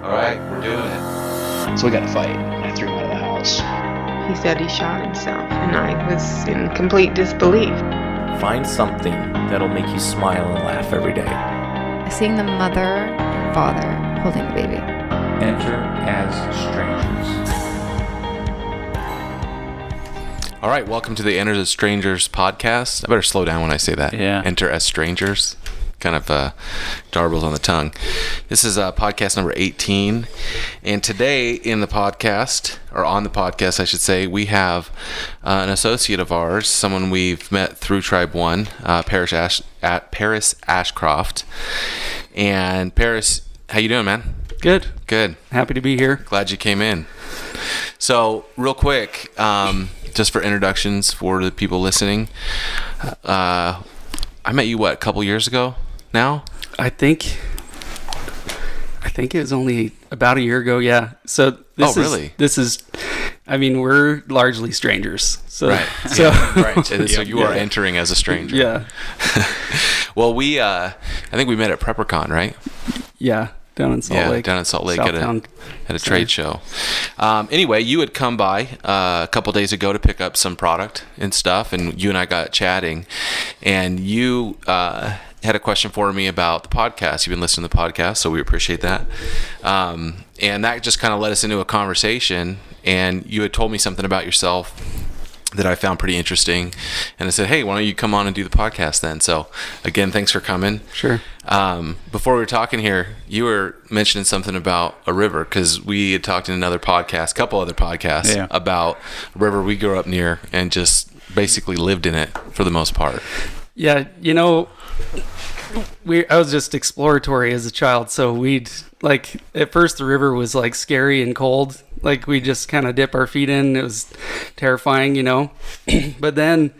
All right, we're doing it. So we got to fight. And I threw him out of the house. He said he shot himself, and I was in complete disbelief. Find something that'll make you smile and laugh every day. Seeing the mother and father holding the baby. Enter as strangers. All right, welcome to the Enter as Strangers podcast. I better slow down when I say that. Yeah. Enter as strangers. Kind of darbles on the tongue. This is podcast number 18. And today in the podcast, or on the podcast, I should say, we have an associate of ours, someone we've met through Tribe 1, Paris Ashcroft. And Paris, how you doing, man? Good. Good. Happy to be here. Glad you came in. So, real quick, just for introductions for the people listening, I met you, a couple years ago now? I think it was only about a year ago, yeah. So this is, I mean, we're largely strangers. So, right. So, yeah. Right. So you are entering as a stranger. Yeah. Well, I think we met at PrepperCon, right? Yeah. Down in Salt Lake. Down in Salt Lake Southtown. at a trade show. Anyway, you had come by a couple days ago to pick up some product and stuff, and you and I got chatting, and you had a question for me about the podcast. You've been listening to the podcast, so we appreciate that. And that just kind of led us into a conversation, and you had told me something about yourself that I found pretty interesting, and I said, hey, why don't you come on and do the podcast then? So again, thanks for coming. Sure. Before we were talking here, you were mentioning something about a river, because we had talked in another podcast, couple other podcasts, about a river we grew up near and just basically lived in it for the most part. Yeah, I was just exploratory as a child, so we'd, at first the river was scary and cold. We just kind of dip our feet in. It was terrifying, But then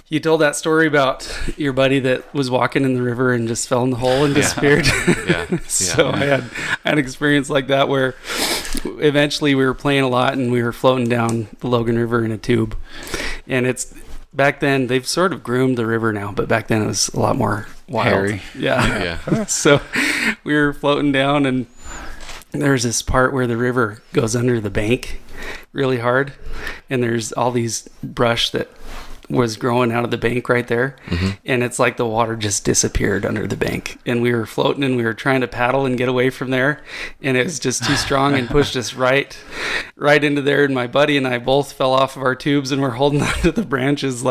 you told that story about your buddy that was walking in the river and just fell in the hole and disappeared. Yeah. So I had an experience like that where eventually we were playing a lot and we were floating down the Logan River in a tube. And back then, they've sort of groomed the river now, but back then it was a lot more wild. Hairy. Yeah. So we were floating down, and there's this part where the river goes under the bank really hard, and there's all these brush that was growing out of the bank right there, and it's like the water just disappeared under the bank, and we were floating and we were trying to paddle and get away from there, and it was just too strong and pushed us right into there, and my buddy and I both fell off of our tubes and we're holding onto the branches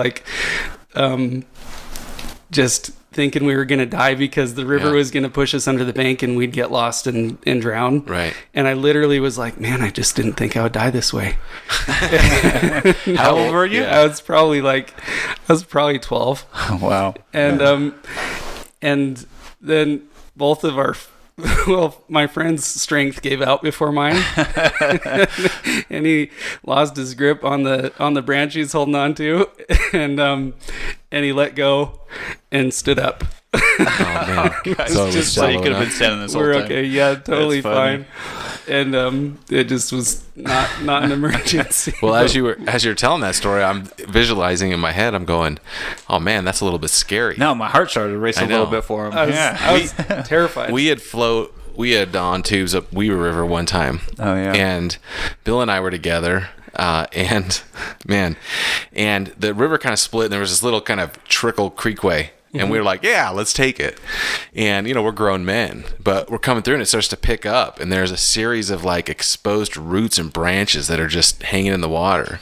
just thinking we were going to die because the river was going to push us under the bank and we'd get lost and drown. Right. And I literally was like, man, I just didn't think I would die this way. How old were you? I was probably 12. Oh, wow. And then both of our, my friend's strength gave out before mine, and he lost his grip on the branch he's holding on to, and he let go and stood up. Oh, man. So it was you could have been standing this whole time. We're okay. Yeah, totally fine. And it just was not an emergency. Well, as you're telling that story, I'm visualizing in my head. I'm going, "Oh man, that's a little bit scary." No, my heart started racing a little bit for him. I was terrified. We had on tubes up Weaver River one time. Oh yeah. And Bill and I were together. And the river kind of split, and there was this little kind of trickle creekway. And we were like, yeah, let's take it. And, we're grown men, but we're coming through and it starts to pick up. And there's a series of exposed roots and branches that are just hanging in the water.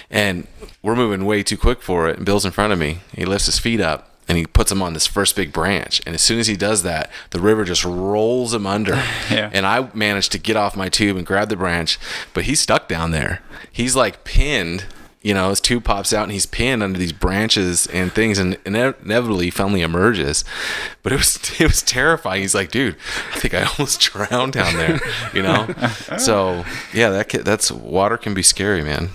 And we're moving way too quick for it. And Bill's in front of me. He lifts his feet up and he puts them on this first big branch. And as soon as he does that, the river just rolls him under. Yeah. And I managed to get off my tube and grab the branch, but he's stuck down there. He's pinned. His tube pops out and he's pinned under these branches and things, and inevitably he finally emerges. But it was terrifying. He's like, dude, I think I almost drowned down there, So yeah, that's water can be scary, man.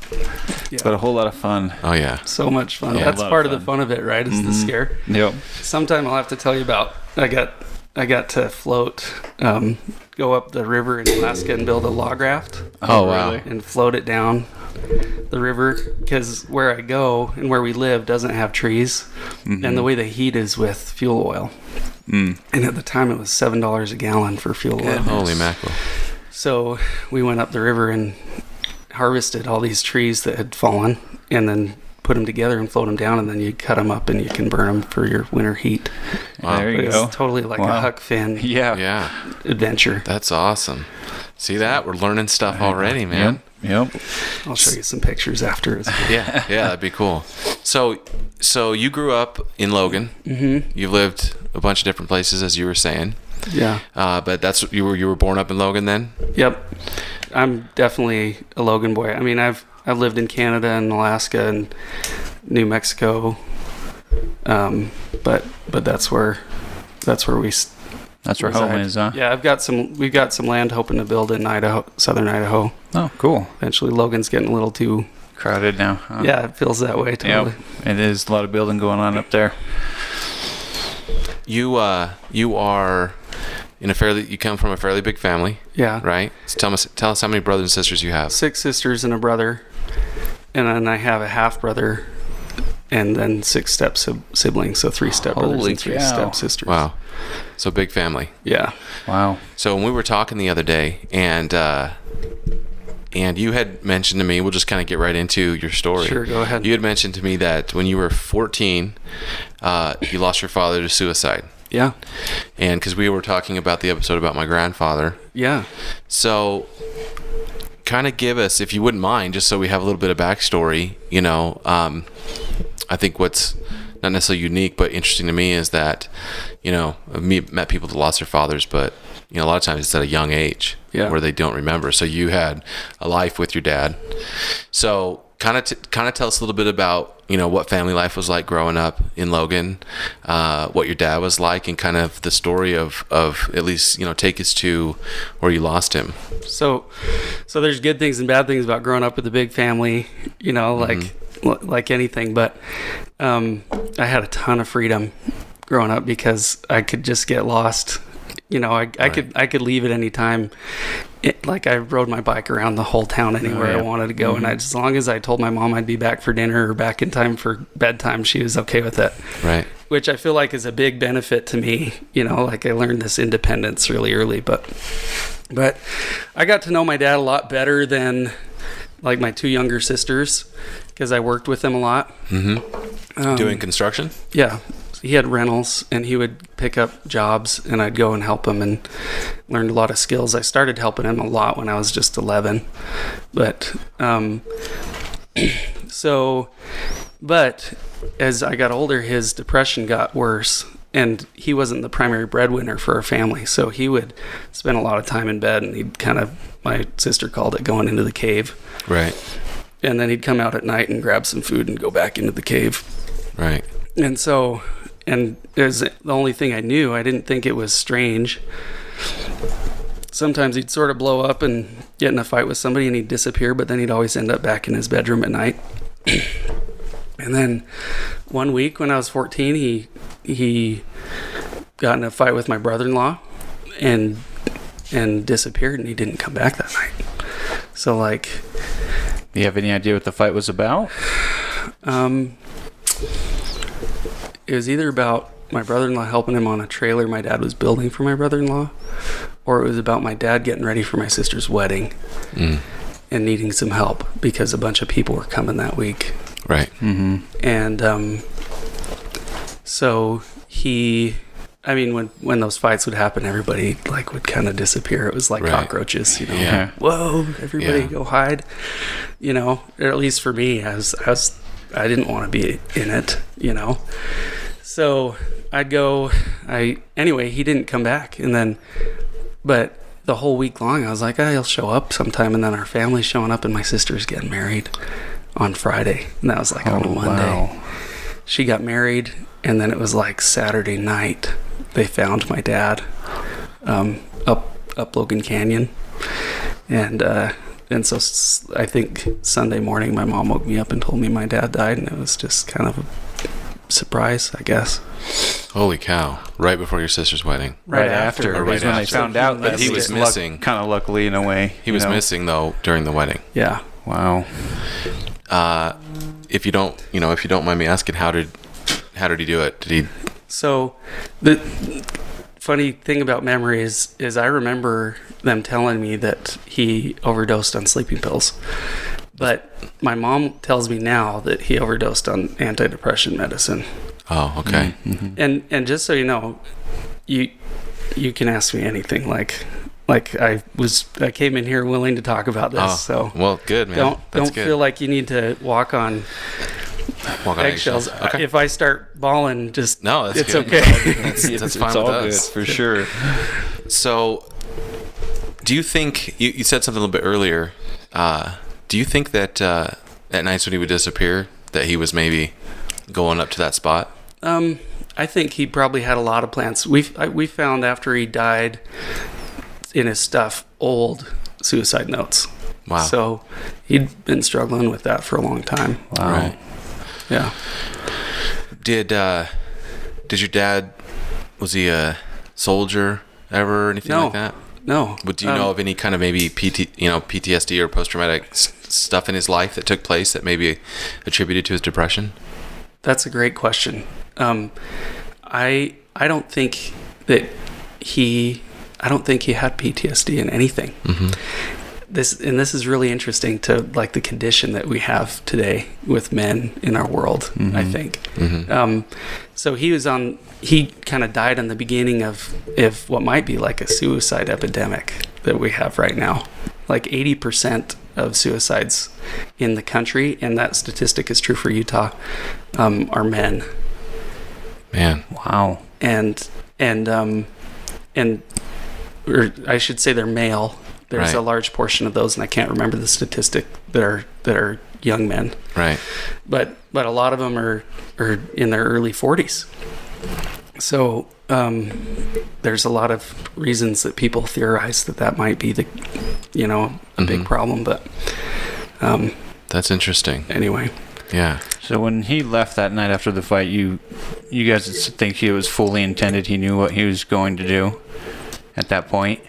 Yeah. But a whole lot of fun. Oh yeah, so much fun. Yeah. That's part of the fun of it, right? Is the scare. Yep. Sometime I'll have to tell you about. I got to float, go up the river in Alaska and build a log raft. Oh wow, and float it down the river because where I go and where we live doesn't have trees, and the way the heat is with fuel oil. And at the time, it was $7 a gallon for fuel oil. Holy mackerel! So we went up the river and harvested all these trees that had fallen, and then put them together and float them down, and then you cut them up and you can burn them for your winter heat. Wow. There you It's go. totally like a Huck Finn Yeah. adventure. That's awesome. See that? We're learning stuff already, man. Yep. I'll show you some pictures after as well. Yeah, that'd be cool. So you grew up in Logan. Mm-hmm. You lived a bunch of different places, as you were saying. Yeah. But that's you were born up in Logan then? Yep. I'm definitely a Logan boy. I mean, I've lived in Canada and Alaska and New Mexico, but that's where we. That's where home is, huh? Yeah, we've got some land hoping to build in Idaho, southern Idaho. Oh, cool. Eventually, Logan's getting a little too Crowded now. Huh? Yeah, it feels that way totally. Yep. It is a lot of building going on up there. You are you come from a fairly big family. Yeah. Right? So tell us how many brothers and sisters you have. 6 sisters and a brother. And then I have a half brother and then 6 siblings, so 3 stepbrothers Holy and 3 cow. stepsisters. Wow. So big family. Yeah. Wow. So when we were talking the other day and you had mentioned to me, we'll just kind of get right into your story. Sure, go ahead. You had mentioned to me that when you were 14, you lost your father to suicide. Yeah. And because we were talking about the episode about my grandfather. Yeah. So kind of give us, if you wouldn't mind, just so we have a little bit of backstory, I think what's not necessarily unique but interesting to me is that, I've met people that lost their fathers, but a lot of times it's at a young age where they don't remember. So you had a life with your dad. So kind of tell us a little bit about what family life was like growing up in Logan, what your dad was like, and kind of the story of at least take us to where you lost him. So there's good things and bad things about growing up with a big family, like anything. But I had a ton of freedom growing up because I could just get lost. I could leave at any time. I rode my bike around the whole town anywhere I wanted to go, and as long as I told my mom I'd be back for dinner or back in time for bedtime, she was okay with it. Right. Which I feel like is a big benefit to me. I learned this independence really early, but I got to know my dad a lot better than my 2 younger sisters because I worked with them a lot. Mm-hmm. Doing construction? Yeah. He had rentals and he would pick up jobs and I'd go and help him and learned a lot of skills. I started helping him a lot when I was just 11. But as I got older, his depression got worse and he wasn't the primary breadwinner for our family. So he would spend a lot of time in bed and he'd my sister called it going into the cave. Right. And then he'd come out at night and grab some food and go back into the cave. Right. And it was the only thing I knew. I didn't think it was strange. Sometimes he'd sort of blow up and get in a fight with somebody and he'd disappear, but then he'd always end up back in his bedroom at night. And then one week when I was 14, he got in a fight with my brother-in-law and disappeared and he didn't come back that night. So you have any idea what the fight was about? It was either about my brother-in-law helping him on a trailer my dad was building for my brother-in-law, or it was about my dad getting ready for my sister's wedding and needing some help because a bunch of people were coming that week. Right. Mm-hmm. And so when those fights would happen, everybody would kind of disappear. It was like cockroaches, Yeah. Whoa, everybody go hide. Or at least for me, I didn't want to be in it, So I'd go. Anyway, he didn't come back, but the whole week long, I was like, he'll show up sometime, and then our family's showing up, and my sister's getting married on Friday, and that was on a Monday. Wow. She got married, and then it was Saturday night. They found my dad up Logan Canyon, and so I think Sunday morning, my mom woke me up and told me my dad died, and it was just kind of a surprise, I guess. Holy cow. Right before your sister's wedding. Right after. Or right when after. They found out that he was missing. Kind of luckily in a way. He was missing, though, during the wedding. Yeah. Wow. If you don't mind me asking, how did he do it? Did he? So the funny thing about memory is I remember them telling me that he overdosed on sleeping pills. But my mom tells me now that he overdosed on antidepressant medicine. Oh, okay. Mm-hmm. And just so you know, you can ask me anything. Like I came in here willing to talk about this. Oh, so well, good, man. Don't feel like you need to walk on eggshells. Okay. If I start bawling, just No, that's it's good. okay. That's fine It's all with good us. for sure. So, do you think you said something a little bit earlier? Do you think that at nights when he would disappear, that he was maybe going up to that spot? I think he probably had a lot of plans. We found after he died in his stuff old suicide notes. Wow. So he'd been struggling with that for a long time. Wow. Right. Yeah. Did your dad, was he a soldier ever or anything like that? No. But do you know of any kind of maybe PTSD or post-traumatic stuff in his life that took place that maybe attributed to his depression? That's a great question. I don't think that he had PTSD in anything. Mm-hmm. This is really interesting to like the condition that we have today with men in our world. Mm-hmm. I think. Mm-hmm. So he kind of died in the beginning of what might be like a suicide epidemic that we have right now. Like 80% of suicides in the country, and that statistic is true for Utah, are men. Man. Wow. And or I should say they're male. There's Right. a large portion of those, and I can't remember the statistic, that are young men. Right. But a lot of them are in their early 40s. So there's a lot of reasons that people theorize that might be a Mm-hmm. big problem. But That's interesting. anyway, Yeah. So when he left that night after the fight, you guys think he was fully intended? He knew what he was going to do at that point?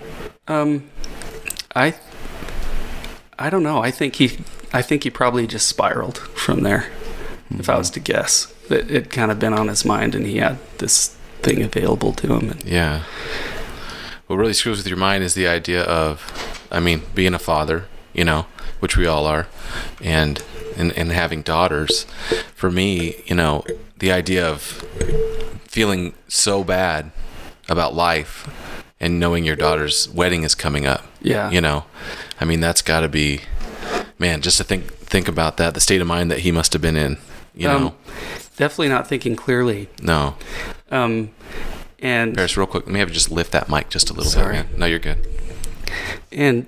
I don't know. I think he probably just spiraled from there. Mm-hmm. If I was to guess, that it kind of been on his mind, and he had this thing available to him. And Yeah. What really screws with your mind is the idea of, being a father, which we all are, and having daughters. For me, the idea of feeling so bad about life and knowing your daughter's wedding is coming up. Yeah. That's got to be, man, just to think about that, the state of mind that he must have been in, definitely not thinking clearly. No. And Paris, real quick, let me have you just lift that mic just a little Sorry. bit, man. No, you're good. And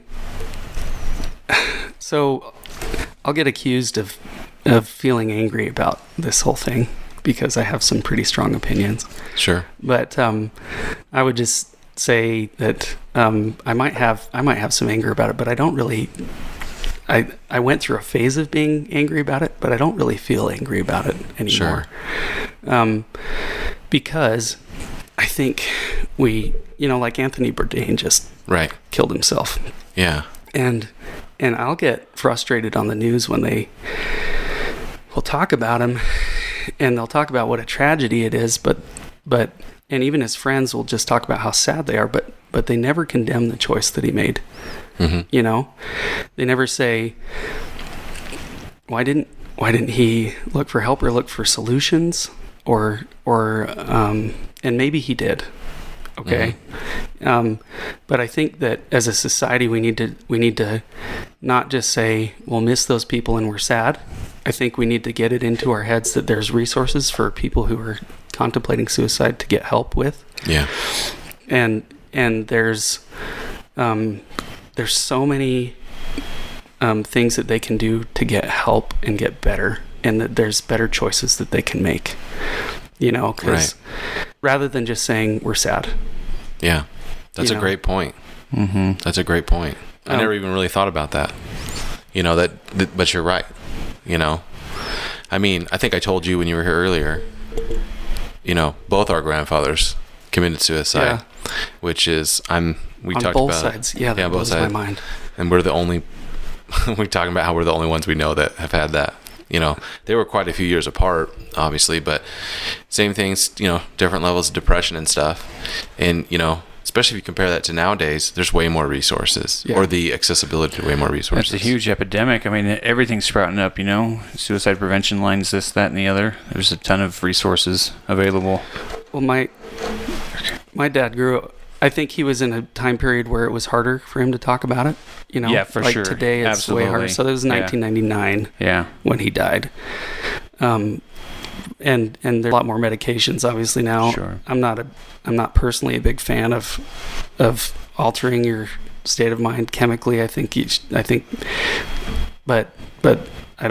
so I'll get accused of feeling angry about this whole thing because I have some pretty strong opinions. Sure. But I would just say that I might have some anger about it, but I don't really. I went through a phase of being angry about it, but I don't really feel angry about it anymore. Sure. Because I think like Anthony Bourdain just Right. killed himself. Yeah. And I'll get frustrated on the news when they will talk about him, and they'll talk about what a tragedy it is, but and even his friends will just talk about how sad they are, but they never condemn the choice that he made. Mm-hmm. They never say, why didn't he look for help or look for solutions, or and maybe he did. Okay. Mm-hmm. But I think that as a society, we need to not just say we'll miss those people and we're sad. I think we need to get it into our heads that there's resources for people who are contemplating suicide to get help with. Yeah. And there's so many things that they can do to get help and get better, and that there's better choices that they can make. Because rather than just saying we're sad. Yeah. That's a great point. Mm-hmm. That's a great point. I never even really thought about that. But you're right. I think I told you when you were here earlier, both our grandfathers committed suicide, which is, we on talked both about sides. Yeah, that both blows my sides. mind. And we're the only we're talking about how we're the only ones we know that have had that. They were quite a few years apart, obviously, but same things, different levels of depression and stuff. And, especially if you compare that to nowadays, there's way more resources, or the accessibility to way more resources. It's a huge epidemic. I mean, everything's sprouting up, suicide prevention lines, this, that, and the other. There's a ton of resources available. Well, my dad grew up, I think he was in a time period where it was harder for him to talk about it. Yeah, for like sure. Today it's Absolutely. way harder. So it was 1999 when he died. And there's a lot more medications obviously now. Sure. I'm not personally a big fan of altering your state of mind chemically. But I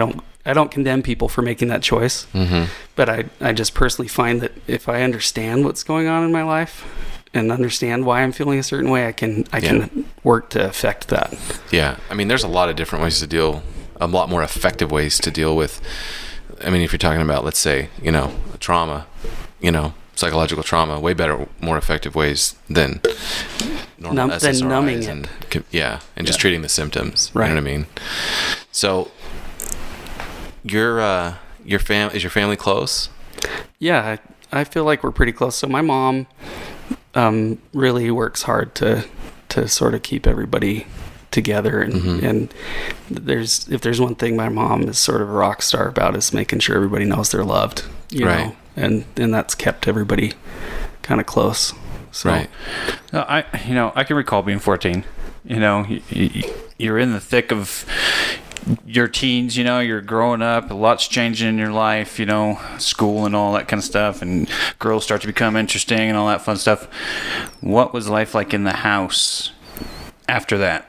don't condemn people for making that choice. Mm-hmm. But I just personally find that if I understand what's going on in my life and understand why I'm feeling a certain way, I can work to affect that. Yeah. I mean, there's a lot of different ways a lot more effective ways to deal with, I mean, if you're talking about, let's say, trauma, psychological trauma, way better, more effective ways than normal SSRIs than numbing and just treating the symptoms. Right. You know what I mean? So is your family close? Yeah, I feel like we're pretty close. So my mom really works hard to sort of keep everybody together, and if there's one thing my mom is sort of a rock star about, is making sure everybody knows they're loved, you know, and that's kept everybody kind of close. So. Right. I can recall being 14. You're in the thick of your teens, you're growing up, a lot's changing in your life, school and all that kind of stuff, and girls start to become interesting and all that fun stuff. What was life like in the house after that?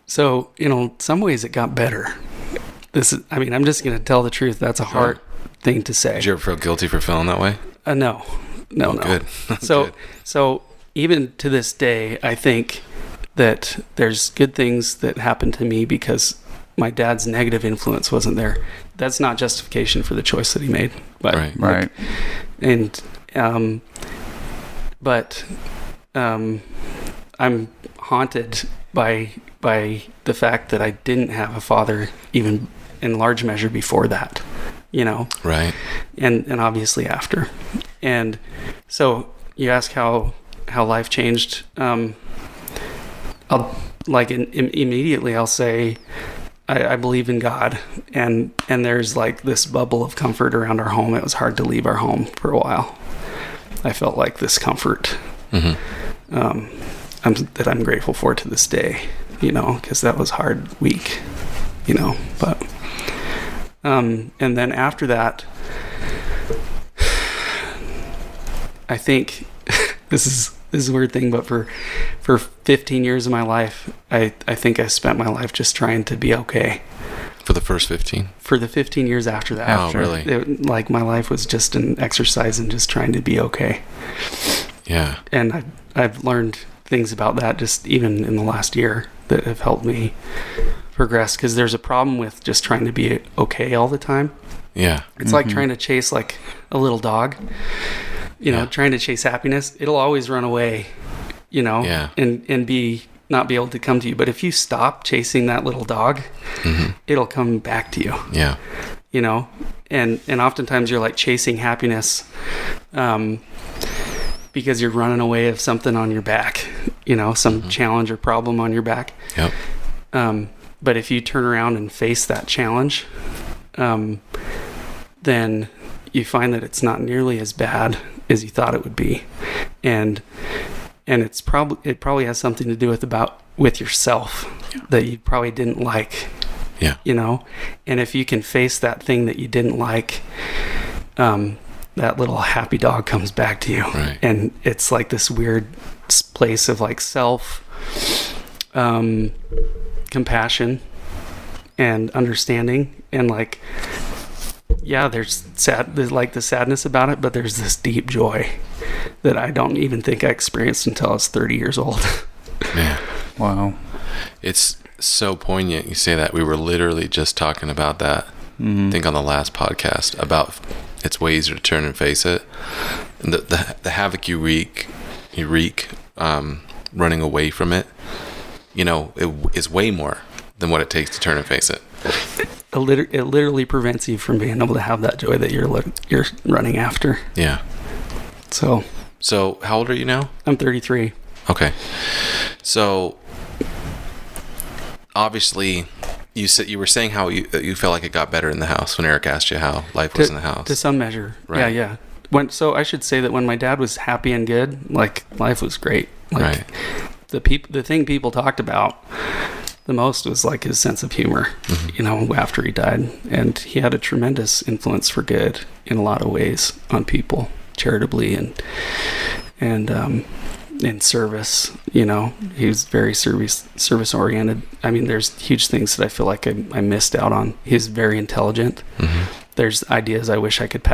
So, some ways it got better. I'm just going to tell the truth. That's a hard thing to say. Did you ever feel guilty for feeling that way? No. Good. So even to this day, I think that there's good things that happened to me because my dad's negative influence wasn't there. That's not justification for the choice that he made. But, right. And, I'm haunted by the fact that I didn't have a father even in large measure before that, Right. And obviously after. And so you ask how life changed. Immediately I'll say I believe in God, and there's like this bubble of comfort around our home. It was hard to leave our home for a while. I felt like this comfort that I'm grateful for to this day, because that was a hard week, but and then after that, I think this is a weird thing, but for 15 years of my life, I think I spent my life just trying to be okay. For the first 15? For the 15 years after that. Oh, really? My life was just an exercise in just trying to be okay. Yeah. And I've learned things about that just even in the last year that have helped me progress, because there's a problem with just trying to be okay all the time. Yeah. It's like trying to chase like a little dog. Trying to chase happiness, it'll always run away, and not be able to come to you. But if you stop chasing that little dog, it'll come back to you. Yeah. And oftentimes you're like chasing happiness, because you're running away of something on your back, some challenge or problem on your back. Yep. But if you turn around and face that challenge, then you find that it's not nearly as bad as you thought it would be, and it probably has something to do with yourself that you probably didn't like. Yeah. And if you can face that thing that you didn't like, that little happy dog comes back to you, right. And it's like this weird place of like self compassion and understanding, and like, yeah, there's like the sadness about it, but there's this deep joy that I don't even think I experienced until I was 30 years old. Man. Wow. It's so poignant you say that. We were literally just talking about that, I think on the last podcast, about it's way easier to turn and face it. And the havoc you wreak running away from it it is way more than what it takes to turn and face it. It literally prevents you from being able to have that joy that you're running after. Yeah. So how old are you now? I'm 33. Okay. So obviously you were saying how you felt like it got better in the house when Eric asked you how life was in the house. To some measure. Right. Yeah. So I should say that when my dad was happy and good, like, life was great. Like, right. The thing people talked about the most was like his sense of humor, after he died. And he had a tremendous influence for good in a lot of ways on people, charitably and in service. He was very service oriented. I mean, there's huge things that I feel like I missed out on. He's very intelligent. There's ideas I wish I could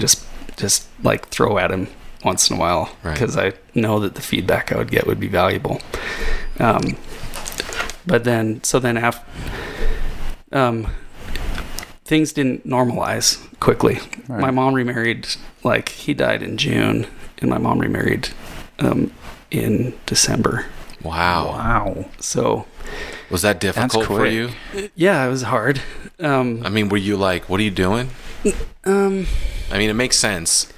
just like throw at him once in a while, because I know that the feedback I would get would be valuable. But then after things didn't normalize quickly. Right. My mom remarried, like, he died in June, and my mom remarried in December. Wow. So was that difficult for you? Yeah, it was hard. I mean, were you like, what are you doing? I mean, it makes sense.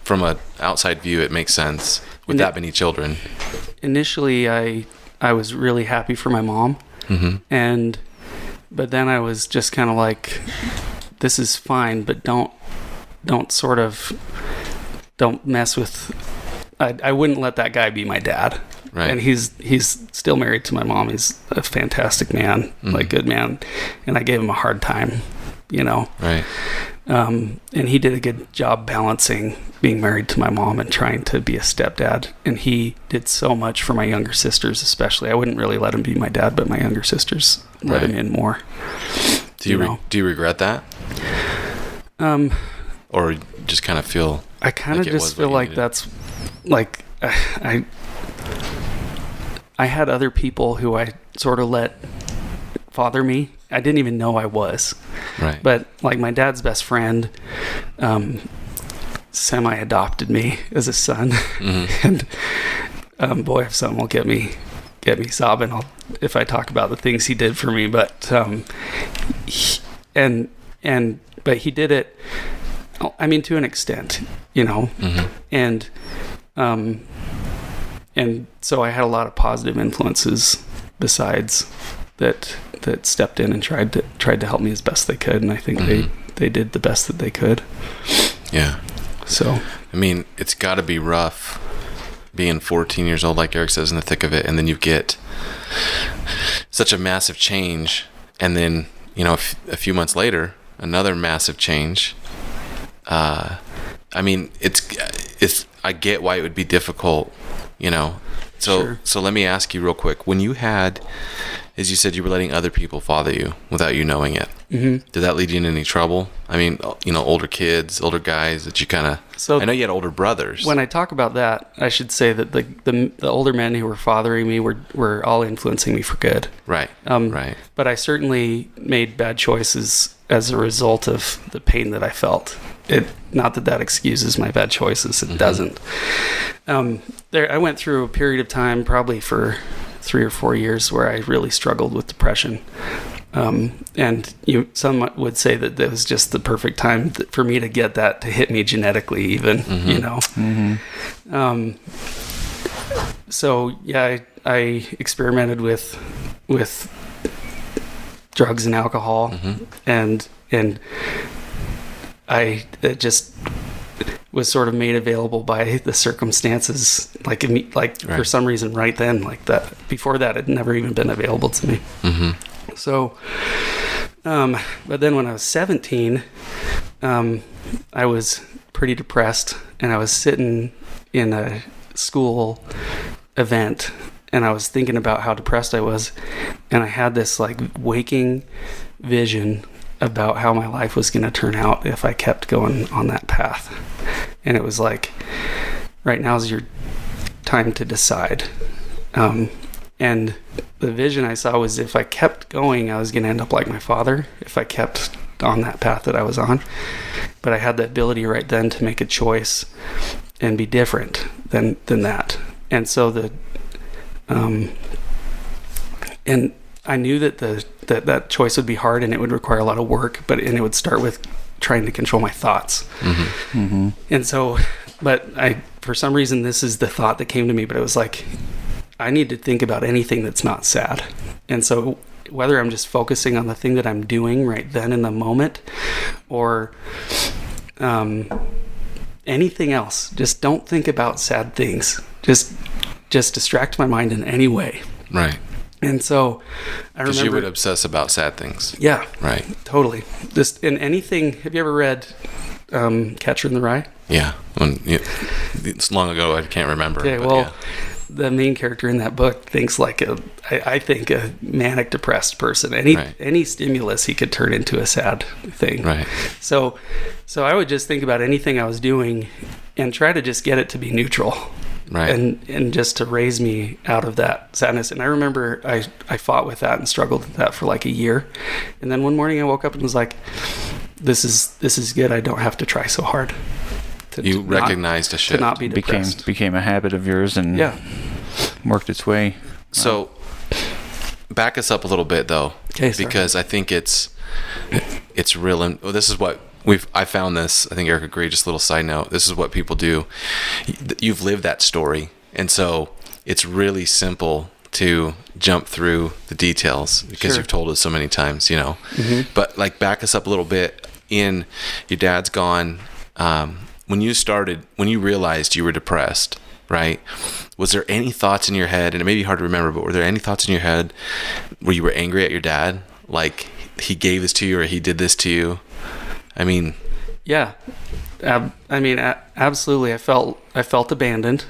From an outside view, it makes sense with that many children. Initially, I was really happy for my mom. But then I was just kind of like, this is fine, but don't mess with. I wouldn't let that guy be my dad. Right. And he's still married to my mom. He's a fantastic man, like, good man. And I gave him a hard time, Right. And he did a good job balancing being married to my mom and trying to be a stepdad. And he did so much for my younger sisters, especially. I wouldn't really let him be my dad, but my younger sisters let him in more. Do you regret that? Or just kind of feel? I kind of just feel like that's like I had other people who I sort of let father me. I didn't even know I was. Right. But like, my dad's best friend semi-adopted me as a son. And boy, if something will get me sobbing if I talk about the things he did for me. But but he did it, I mean, to an extent, and so I had a lot of positive influences besides that stepped in and tried to help me as best they could, and I think they did the best that they could. Yeah. So I mean, it's got to be rough being 14 years old, like Eric says, in the thick of it, and then you get such a massive change, and then a few months later, another massive change. I mean, it's I get why it would be difficult, So let me ask you real quick. When you had, as you said, you were letting other people father you without you knowing it. Did that lead you into any trouble? I mean, older kids, older guys that you kind of... So I know you had older brothers. When I talk about that, I should say that the older men who were fathering me were all influencing me for good. Right. Right. But I certainly made bad choices as a result of the pain that I felt. Not that excuses my bad choices. It doesn't. I went through a period of time, probably for 3 or 4 years, where I really struggled with depression. And some would say that was just the perfect time for me to get that, to hit me genetically, even. So yeah, I experimented with drugs and alcohol, and it just was sort of made available by the circumstances, for some reason right then, like that. Before that, it had never even been available to me. So, but then when I was 17, I was pretty depressed, and I was sitting in a school event, and I was thinking about how depressed I was, and I had this like waking vision about how my life was going to turn out if I kept going on that path. And it was like, right now's your time to decide. And the vision I saw was, if I kept going, I was going to end up like my father, if I kept on that path that I was on. But I had the ability right then to make a choice and be different than that. And so and I knew that that choice would be hard and it would require a lot of work, and it would start with trying to control my thoughts. And so, but for some reason, this is the thought that came to me, but it was like, I need to think about anything that's not sad. And so whether I'm just focusing on the thing that I'm doing right then in the moment, or anything else, just don't think about sad things. Just distract my mind in any way. Right. And so I remember, because you would obsess about sad things. Yeah. Right. Totally. Just in anything. Have you ever read Catcher in the Rye? Yeah. It's long ago. I can't remember. Okay. Well, the main character in that book thinks like I think a manic depressed person. Any stimulus he could turn into a sad thing. Right. So I would just think about anything I was doing and try to just get it to be neutral. Right. And just to raise me out of that sadness. And I remember I fought with that and struggled with that for like a year. And then one morning I woke up and was like, this is good. I don't have to try so hard. You recognized a shift. To not be depressed. Became a habit of yours and worked its way. So back us up a little bit though. Okay, sorry. Because I think it's real. And this is what I found this, I think Eric agreed, just a little side note, this is what people do. You've lived that story. And so it's really simple to jump through the details because you've told us so many times, But like back us up a little bit. Your dad's gone. When you realized you were depressed, right? Was there any thoughts in your head, and it may be hard to remember, but were there any thoughts in your head where you were angry at your dad? Like he gave this to you or he did this to you? I mean, yeah. Absolutely. I felt abandoned.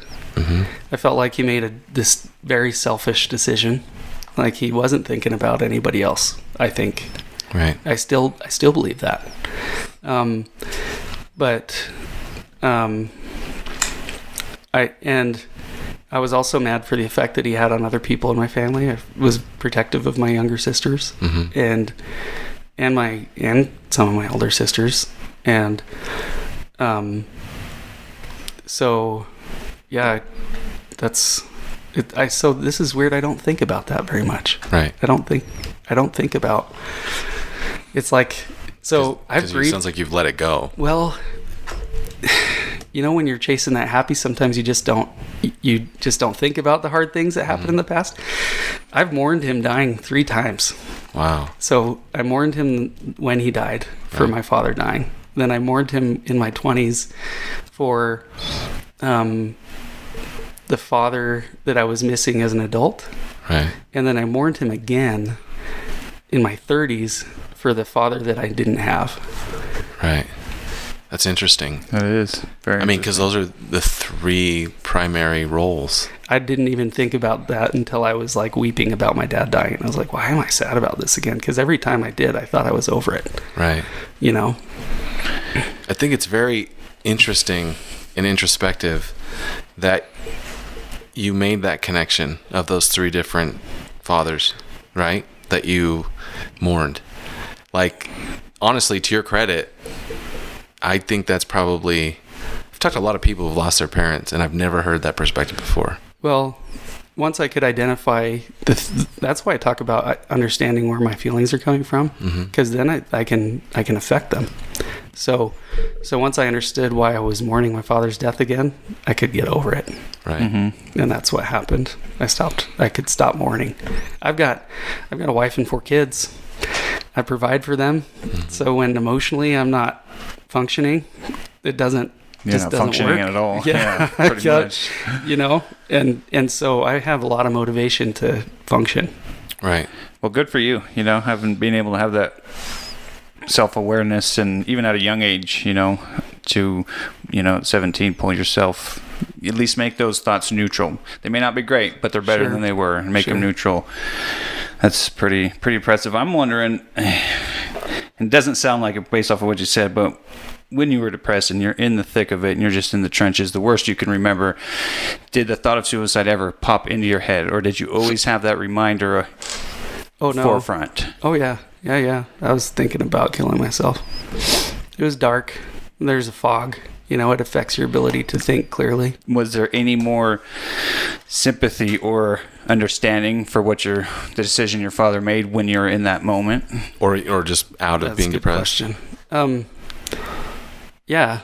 I felt like he made this very selfish decision. Like he wasn't thinking about anybody else, I think. Right. I still believe that. I was also mad for the effect that he had on other people in my family. I was protective of my younger sisters and some of my older sisters. And so yeah, that's it. So this is weird. I don't think about that very much. Right. I don't think about, it's like, so I've grieved. It sounds like you've let it go. Well, when you're chasing that happy, sometimes you just don't think about the hard things that happened in the past. I've mourned him dying 3 times. Wow. So I mourned him when he died for my father dying. Then I mourned him in my 20s for the father that I was missing as an adult. Right. And then I mourned him again in my 30s for the father that I didn't have. Right. That's interesting. That is very. Because those are the 3 primary roles. I didn't even think about that until I was like weeping about my dad dying. And I was like, why am I sad about this again? Because every time I did, I thought I was over it. Right. I think it's very interesting and introspective that you made that connection of those 3 different fathers, right? That you mourned. Like, honestly, to your credit, I think that's probably, I've talked to a lot of people who've lost their parents, and I've never heard that perspective before. Well, once I could identify, that's why I talk about understanding where my feelings are coming from, because then I can affect them. So once I understood why I was mourning my father's death again, I could get over it. Right. And that's what happened. I could stop mourning. I've got a wife and 4 kids. I provide for them. So when emotionally I'm not functioning, it doesn't functioning work at all. Yeah, pretty much. And so I have a lot of motivation to function. Right. Well, good for you. Being able to have that self-awareness, and even at a young age, to at 17 pull yourself, at least make those thoughts neutral. They may not be great, but they're better than they were, and make them neutral. That's pretty impressive. I'm wondering, it doesn't sound like it based off of what you said, but when you were depressed and you're in the thick of it and you're just in the trenches, the worst you can remember, did the thought of suicide ever pop into your head, or did you always have that reminder forefront? Oh, yeah. Yeah. I was thinking about killing myself. It was dark. There's a fog. it affects your ability to think clearly. Was there any more sympathy or understanding for the decision your father made when you were in that moment? Or just out of That's being a good depressed? question. Yeah.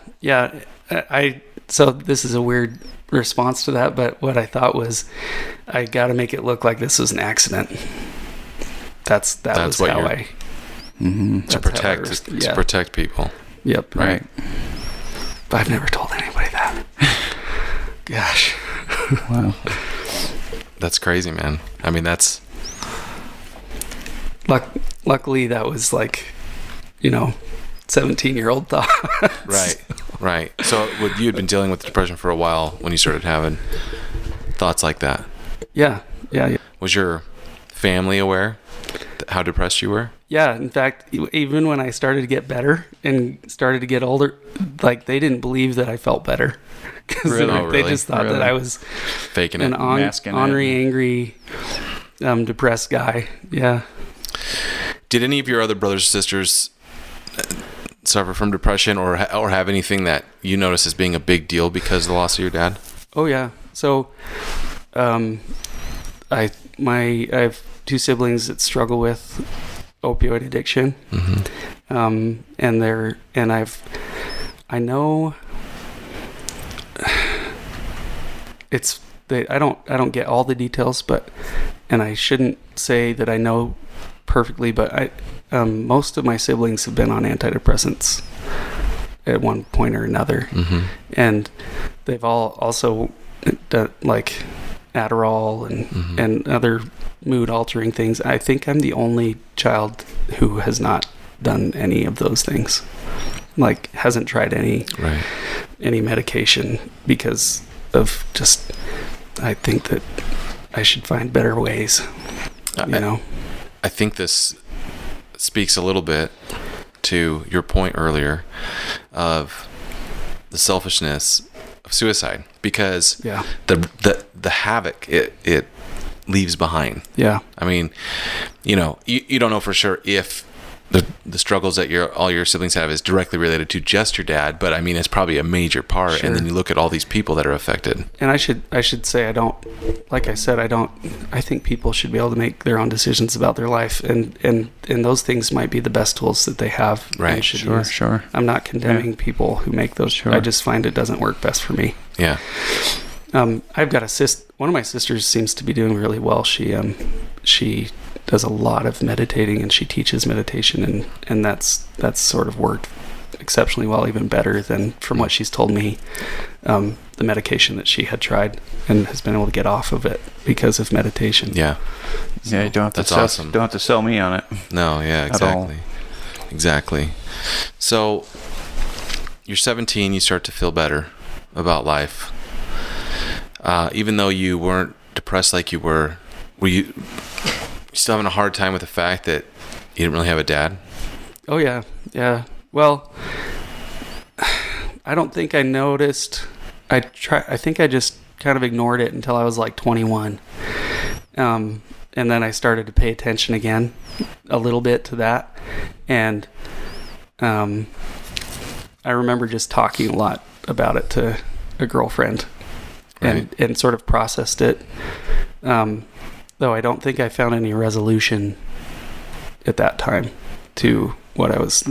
So this is a weird response to that, but what I thought was, I got to make it look like this was an accident. That was what how you're- I. To protect people. Yep. Right. But I've never told anybody that. Gosh. Wow. That's crazy, man. I mean, that's Luckily, that was like, 17-year-old thought. right. So you had been dealing with depression for a while when you started having thoughts like that. Yeah. Was your family aware how depressed you were? Yeah, in fact, even when I started to get better and started to get older, like, they didn't believe that I felt better. Because Really? they just thought that Really? I was Faking an it. Masking it. ornery, angry, depressed guy. Yeah. Did any of your other brothers or sisters suffer from depression or have anything that you notice as being a big deal because of the loss of your dad? Oh, yeah. So, I have 2 siblings that struggle with opioid addiction. Mm-hmm. I know I don't get all the details, and I shouldn't say that I know perfectly, but most of my siblings have been on antidepressants at one point or another. Mm-hmm. And they've all also done, like, Adderall and other mood altering things. I think I'm the only child who has not done any of those things, like, hasn't tried any medication, because of just, I think that I should find better ways, I think this speaks a little bit to your point earlier of the selfishness of suicide, because the havoc it leaves behind. Yeah. I mean, you don't know for sure if the struggles that all your siblings have is directly related to just your dad, but I mean, it's probably a major part. Sure. And then you look at all these people that are affected. And I should say, I think people should be able to make their own decisions about their life, and those things might be the best tools that they have. Right. And should Sure, use. sure. I'm not condemning people who make those. Sure. I just find it doesn't work best for me. Yeah. I've got one of my sisters seems to be doing really well. She does a lot of meditating, and she teaches meditation, and that's sort of worked exceptionally well, even better than from what she's told me. The medication that she had tried and has been able to get off of it because of meditation. Yeah. Yeah, you don't have to That's sell, awesome. Don't have to sell me on it. No, yeah, At all. Exactly. So you're 17, you start to feel better about life. Even though you weren't depressed like you were you still having a hard time with the fact that you didn't really have a dad? Oh, yeah. Yeah. Well, I don't think I noticed. I think I just kind of ignored it until I was like 21. And then I started to pay attention again a little bit to that. And I remember just talking a lot about it to a girlfriend and sort of processed it. Though I don't think I found any resolution at that time to what I was,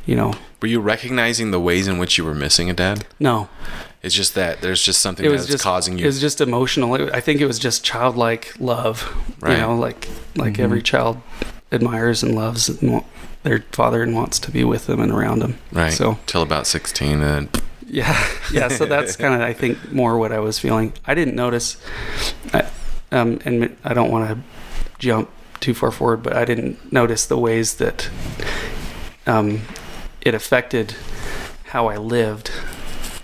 Were you recognizing the ways in which you were missing a dad? No. It's just that there's just something It was that's just causing you. It was just emotional. I think it was just childlike love. Right. Like every child admires and loves their father and wants to be with them and around them. Right. So till about 16, and then yeah. So that's kind of, I think, more what I was feeling. I didn't notice, and I don't want to jump too far forward, but I didn't notice the ways that it affected how I lived,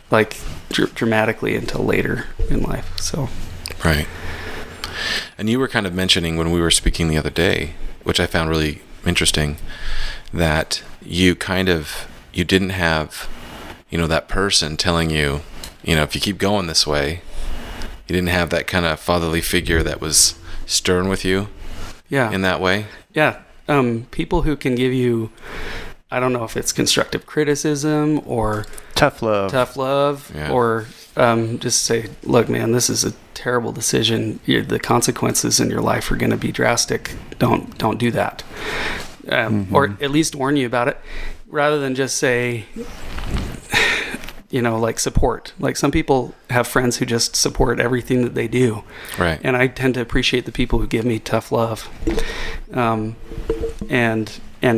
like dramatically, until later in life. So right. And you were kind of mentioning when we were speaking the other day, which I found really interesting, that you didn't have, that person telling you, if you keep going this way. You didn't have that kind of fatherly figure that was stern with you. Yeah. In that way. Yeah. People who can give you I don't know if it's constructive criticism or Tough love. Yeah. or just say, look, man, this is a terrible decision. The consequences in your life are going to be drastic. Don't do that. Or at least warn you about it, rather than just say, like support. Like some people have friends who just support everything that they do. Right. And I tend to appreciate the people who give me tough love. And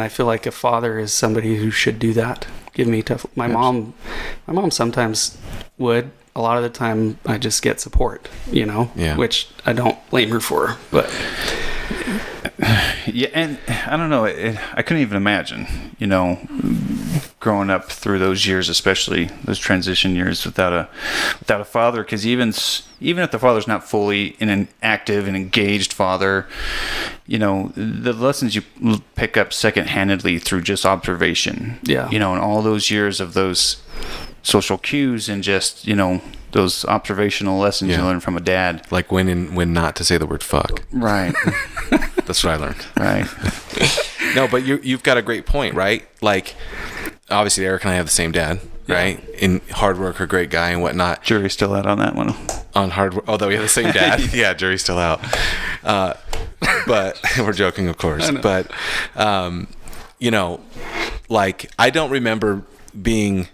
I feel like a father is somebody who should do that. Give me tough. My mom sometimes would. A lot of the time I just get support, Yeah. which I don't blame her for, but Yeah, and I don't know. I couldn't even imagine, growing up through those years, especially those transition years, without a father. Because even if the father's not fully an active and engaged father, the lessons you pick up second-handedly through just observation. Yeah. And all those years of those social cues and just those observational lessons you learn from a dad. Like when and when not to say the word fuck. Right. That's what I learned. Right. No, but you've got a great point, right? Like, obviously, Eric and I have the same dad, right? In hard worker, great guy, and whatnot. Jury's still out on that one. On hard work, although we have the same dad. Yeah, jury's still out. But we're joking, of course. But, like, I don't remember being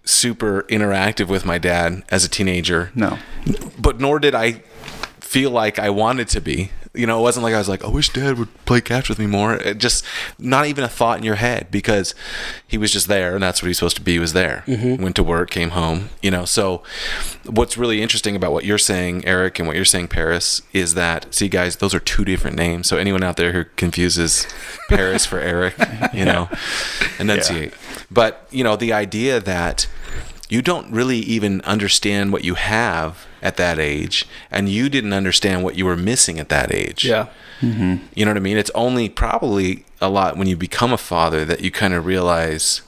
super interactive with my dad as a teenager. No. But nor did I feel like I wanted to be. It wasn't like I was like, I wish Dad would play catch with me more. It just not even a thought in your head, because he was just there, and that's what he's supposed to be. He was there. Went to work, came home. So what's really interesting about what you're saying, Eric, and what you're saying, Paris, is that, see, guys, those are two different names. So anyone out there who confuses Paris for Eric, enunciate. Yeah. But the idea that you don't really even understand what you have at that age, and you didn't understand what you were missing at that age. Yeah. You know what I mean? It's only probably a lot when you become a father that you kind of realize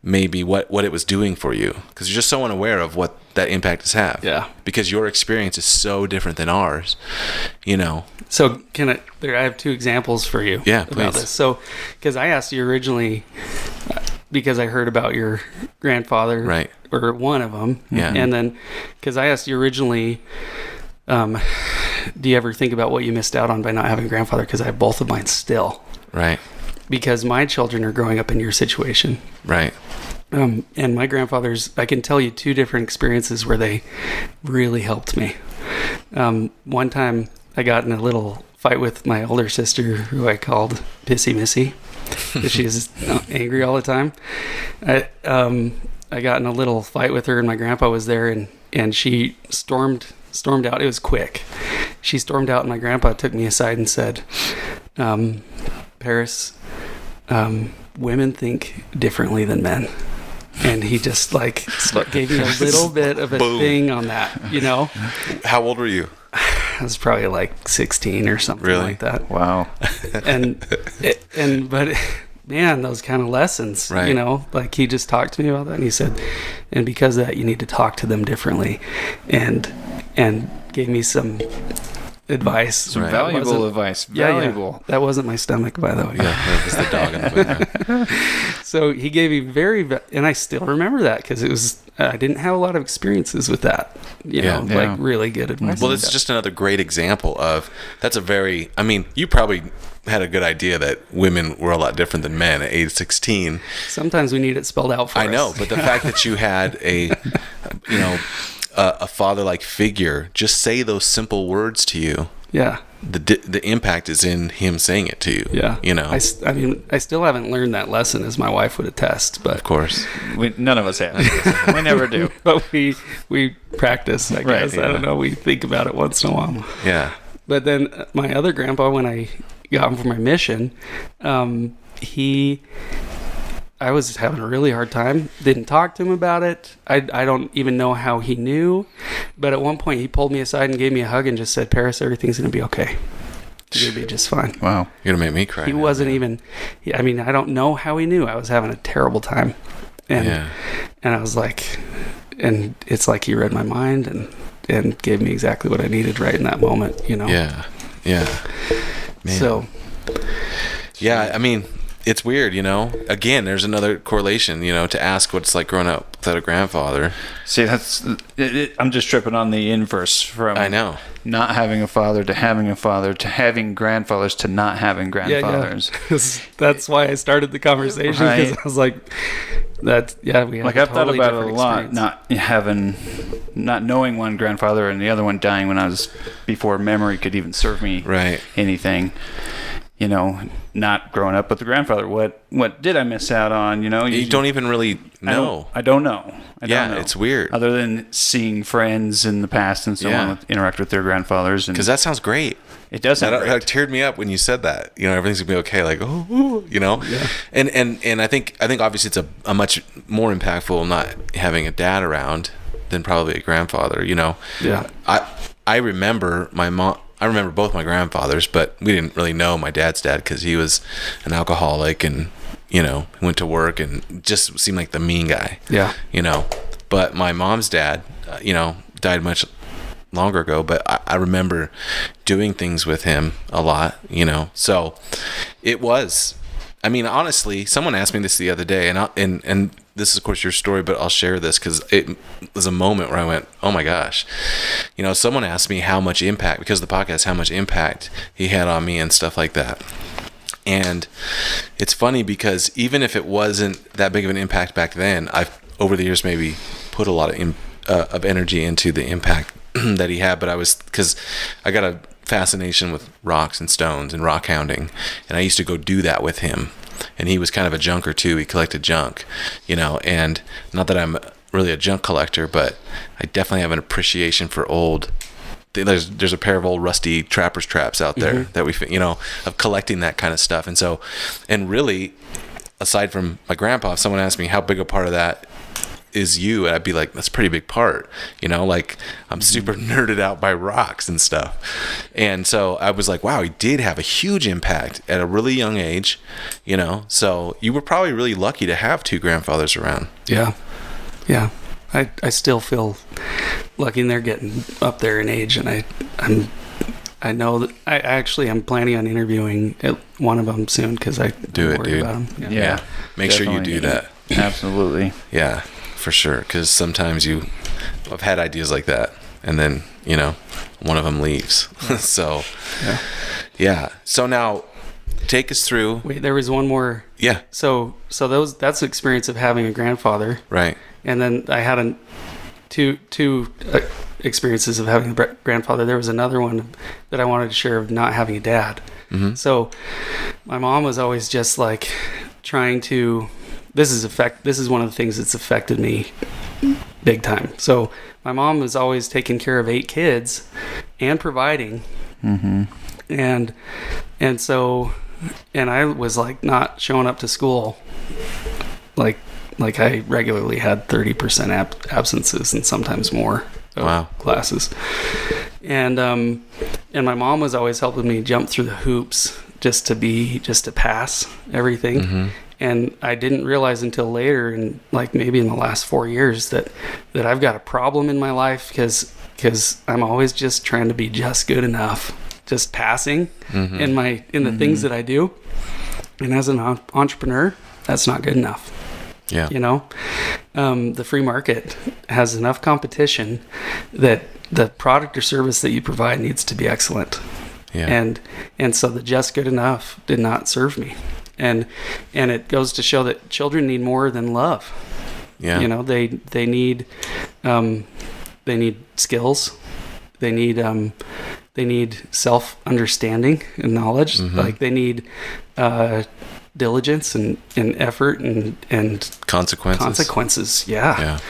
maybe what it was doing for you, because you're just so unaware of what that impact has had. Yeah. Because your experience is so different than ours. So I have two examples for you. Yeah, about please. this. So, because I asked you originally, because I heard about your grandfather, right, or one of them, yeah, and then because I asked you originally, do you ever think about what you missed out on by not having a grandfather? Because I have both of mine still. Right. Because my children are growing up in your situation. Right. And my grandfather's, I can tell you two different experiences where they really helped me. One time I got in a little fight with my older sister, who I called Pissy Missy, because she was angry all the time. I got in a little fight with her, and my grandpa was there, and she stormed out. It was quick. She stormed out, and my grandpa took me aside and said, Paris, women think differently than men. And he just gave me a little bit of a thing on that, How old were you? I was probably 16 or something like that. Wow. But man, those kind of lessons, right. He just talked to me about that, and he said, and because of that, you need to talk to them differently, and gave me some advice. Some valuable advice. Valuable. Yeah. That wasn't my stomach, by the way. Yeah, that was the dog in the background. So he gave me and I still remember that, because it was, I didn't have a lot of experiences with that, really good advice. Well, it's just another great example of, you probably had a good idea that women were a lot different than men at age 16. Sometimes we need it spelled out for us. I know, but the fact that you had a father-like figure just say those simple words to you. Yeah. The impact is in him saying it to you. Yeah. I still haven't learned that lesson, as my wife would attest, but of course, none of us have. We never do. But we practice, I guess. Yeah. I don't know. We think about it once in a while. Yeah. But then my other grandpa, when I got him for my mission, I was having a really hard time. Didn't talk to him about it. I don't even know how he knew. But at one point, he pulled me aside and gave me a hug and just said, Paris, everything's going to be okay. It's going to be just fine. Wow. You're going to make me cry. He wasn't even... I don't know how he knew. I was having a terrible time. And I was like... And it's like he read my mind and gave me exactly what I needed right in that moment, Yeah. Yeah. Man. So... Yeah, it's weird, Again, there's another correlation, to ask what it's like growing up without a grandfather. See, I'm just tripping on the inverse from I know. not having a father to having a father to having grandfathers to not having grandfathers. That's why I started the conversation, because I was like, we have Like a I've thought totally about it a different lot, experience. not knowing one grandfather and the other one dying when I was before memory could even serve me Right. anything. Not growing up with the grandfather. What did I miss out on? You don't even really know. I don't know. I don't know. It's weird. Other than seeing friends in the past and so on interact with their grandfathers. Because that sounds great. It does sound that great. teared me up when you said that. Everything's gonna be okay. Like, Yeah. And I think obviously it's a much more impactful not having a dad around than probably a grandfather. Yeah. I remember my mom. I remember both my grandfathers, but we didn't really know my dad's dad because he was an alcoholic and, went to work and just seemed like the mean guy. Yeah. But my mom's dad, died much longer ago, but I remember doing things with him a lot, So it was, honestly, someone asked me this the other day, and this is of course your story, but I'll share this because it was a moment where I went, oh my gosh, someone asked me how much impact, because of the podcast, how much impact he had on me and stuff like that. And it's funny because even if it wasn't that big of an impact back then, I've over the years maybe put a lot of energy into the impact that he had, but because I got a fascination with rocks and stones and rock hounding, and I used to go do that with him. And he was kind of a junker too. He collected junk, and not that I'm really a junk collector, but I definitely have an appreciation for old. There's a pair of old rusty trapper's traps out there that we, of collecting that kind of stuff. And so, and really, aside from my grandpa, if someone asked me how big a part of that is you, and I'd be like, that's a pretty big part, like I'm super nerded out by rocks and stuff. And so I was like, wow, he did have a huge impact at a really young age, so you were probably really lucky to have two grandfathers around. Yeah. I still feel lucky, and they're getting up there in age, and I know that I'm planning on interviewing one of them soon, because I do it, dude. About them. Yeah. Make sure you do that. Absolutely. Yeah, for sure. Because sometimes I've had ideas like that, and then one of them leaves. So yeah. So now, take us through. Wait, there was one more. Yeah. So that's the experience of having a grandfather. Right. And then I had two experiences of having a grandfather. There was another one that I wanted to share of not having a dad. Mm-hmm. So my mom was always just like trying to. This is one of the things that's affected me big time. So my mom was always taking care of 8 kids and providing. Mm-hmm. And so I was like not showing up to school like I regularly had 30% absences and sometimes more of classes. And my mom was always helping me jump through the hoops just to pass everything. Mm-hmm. And I didn't realize until later, and like maybe in the last 4 years, that I've got a problem in my life because I'm always just trying to be just good enough, just passing in the things that I do. And as an entrepreneur, that's not good enough. Yeah. The free market has enough competition that the product or service that you provide needs to be excellent. Yeah. And so the just good enough did not serve me. And it goes to show that children need more than love. Yeah. They need skills. They need self-understanding and knowledge. Mm-hmm. Like they need diligence and effort and consequences. Yeah.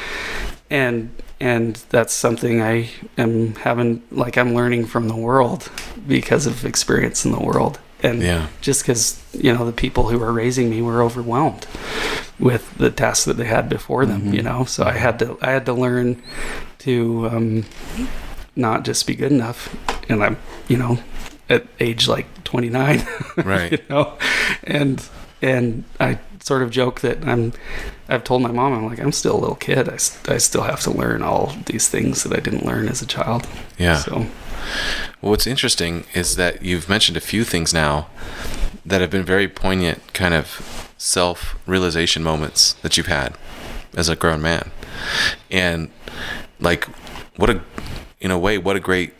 And that's something I am having, like I'm learning from the world because of experience in the world. And just because, the people who were raising me were overwhelmed with the tasks that they had before them, so I had to learn to not just be good enough. And I'm, at age like 29, right. And I sort of joke that I've told my mom, I'm still a little kid. I still have to learn all these things that I didn't learn as a child. Yeah. So. Well, what's interesting is that you've mentioned a few things now that have been very poignant kind of self-realization moments that you've had as a grown man. And like, what a great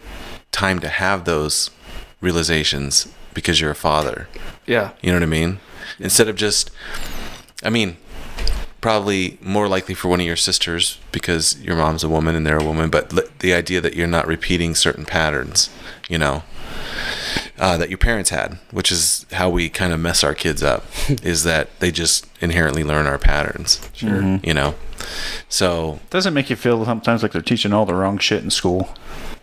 time to have those realizations because you're a father. Yeah. You know what I mean? Instead of just, I mean, probably more likely for one of your sisters because your mom's a woman and they're a woman, but the idea that you're not repeating certain patterns, you know, that your parents had, which is how we kind of mess our kids up, is that they just inherently learn our patterns. Sure. You know? So. Doesn't make you feel sometimes like they're teaching all the wrong shit in school.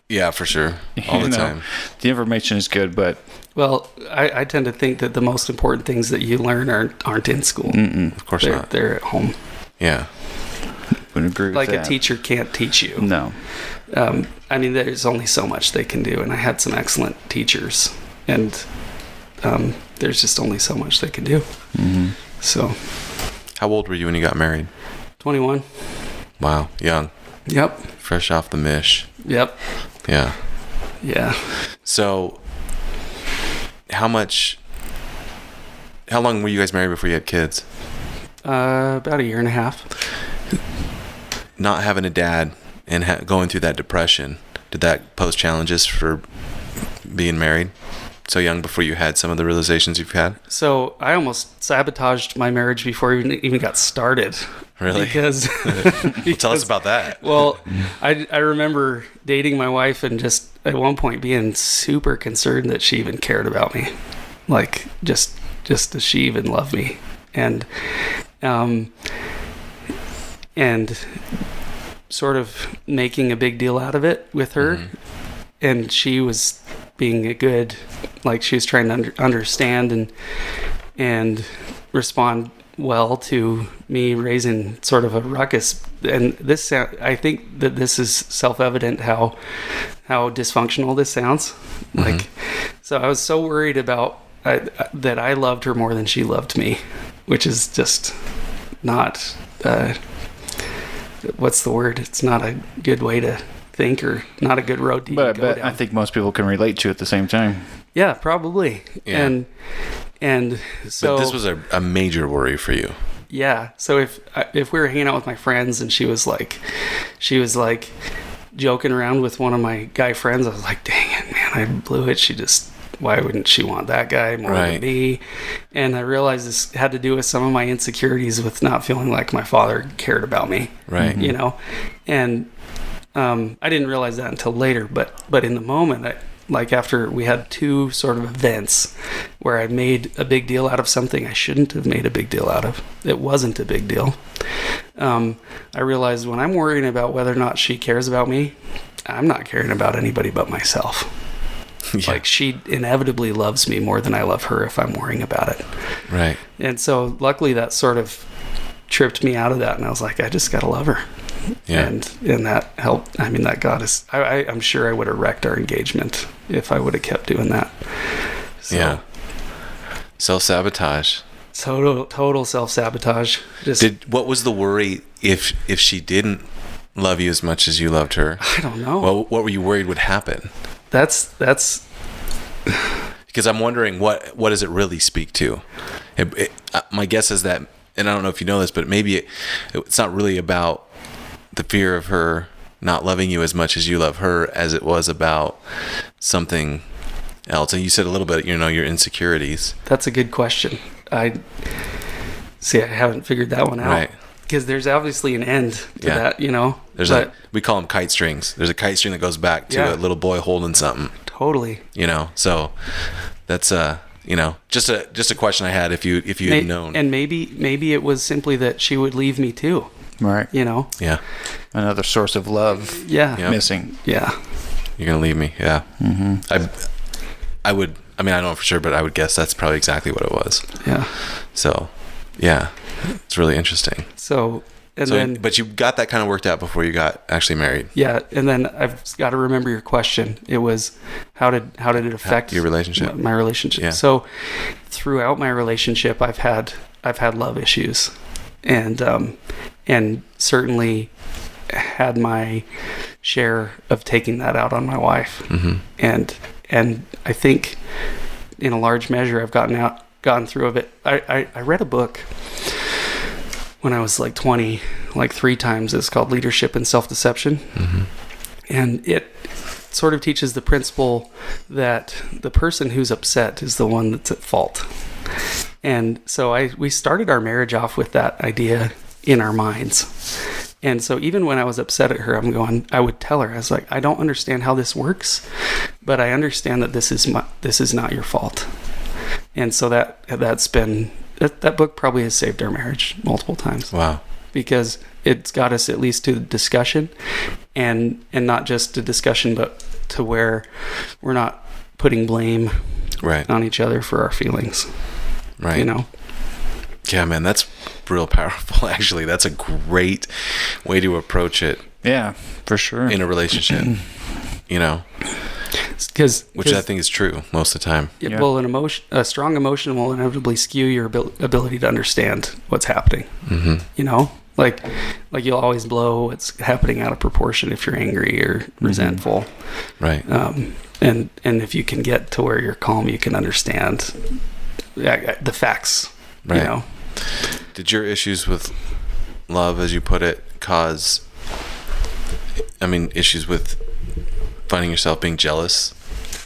Yeah, for sure. All the time. The information is good, but... Well, I tend to think that the most important things that you learn aren't in school. Of course not. They're at home. Yeah. Wouldn't agree with Like that. a teacher can't teach you. No. I mean, there's only so much they can do, and I had some excellent teachers, and there's just only so much they can do. Mm-hmm. So. How old were you when you got married? 21. Wow, young. Yep. Fresh off the mish. Yep. Yeah. Yeah. So, how long were you guys married before you had kids? About a year and a half. Not having a dad and going through that depression, did that pose challenges for being married so young before you had some of the realizations you've had? So I almost sabotaged my marriage before it even got started. Really? Because Tell us about that. Well, I remember dating my wife and just at one point being super concerned that she even cared about me. Like, just does she even love me? And sort of making a big deal out of it with her. Mm-hmm. And she was being a good, like, she was trying to understand and respond well to me raising sort of a ruckus. And this, I think that this is self-evident how dysfunctional this sounds. Mm-hmm. Like, so I was so worried about that I loved her more than she loved me, which is just not, what's the word? It's not a good way to think, or not a good road to go down. I think most people can relate to it at the same time. Yeah, probably. Yeah. And so. But this was a major worry for you. Yeah. So if we were hanging out with my friends and she was like joking around with one of my guy friends, I was like, dang it, man, I blew it. Why wouldn't she want that guy more than me? And I realized this had to do with some of my insecurities with not feeling like my father cared about me. Right. You know? And I didn't realize that until later, but in the moment, like after we had two sort of events where I made a big deal out of something I shouldn't have made a big deal out of. It wasn't a big deal. I realized when I'm worrying about whether or not she cares about me, I'm not caring about anybody but myself. Yeah. Like, she inevitably loves me more than I love her if I'm worrying about it. Right. And so luckily that sort of tripped me out of that, and I was like, I just gotta love her. Yeah. And that helped. I mean, that got us. I'm sure I would have wrecked our engagement if I would have kept doing that. So, yeah. Self-sabotage. Total self-sabotage. What was the worry if she didn't love you as much as you loved her? I don't know. Well, what were you worried would happen? That's because I'm wondering what does it really speak to? My guess is that, and I don't know if you know this, but maybe it's not really about the fear of her not loving you as much as you love her, as it was about something else. And you said a little bit, your insecurities. That's a good question. I haven't figured that one out. Right. Because there's obviously an end to that, There's we call them kite strings. There's a kite string that goes back to a little boy holding something. Totally. So that's just a question I had if you had known. And maybe it was simply that she would leave me too. Right. Yeah. Another source of love. Yeah. Missing. Yeah. You're gonna leave me. Yeah. Mm-hmm. I would. I mean, I don't know for sure, but I would guess that's probably exactly what it was. Yeah. So, yeah, it's really interesting. But you got that kind of worked out before you got actually married. Yeah, and then I've got to remember your question. It was how did it affect your relationship? My relationship. Yeah. So throughout my relationship, I've had love issues, and certainly had my share of taking that out on my wife. Mm-hmm. And I think in a large measure I've gotten gone through of it. I read a book when I was like 20, like 3 times. It's called Leadership and Self-Deception. And it sort of teaches the principle that the person who's upset is the one that's at fault. And so we started our marriage off with that idea in our minds. And so even when I was upset at her, I would tell her, I was like, I don't understand how this works, but I understand that this is not your fault. And so that's been, that book probably has saved our marriage multiple times. Wow. Because it's got us at least to discussion, and not just a discussion, but to where we're not putting blame on each other for our feelings. Right. You know? Yeah, man, that's real powerful, actually. That's a great way to approach it. Yeah, for sure. In a relationship, you know? Which I think is true most of the time. Yeah. Well, a strong emotion will inevitably skew your ability to understand what's happening. You know? Like you'll always blow what's happening out of proportion if you're angry or resentful. Right. And if you can get to where you're calm, you can understand the facts. Right. You know? Did your issues with love, as you put it, issues with finding yourself being jealous?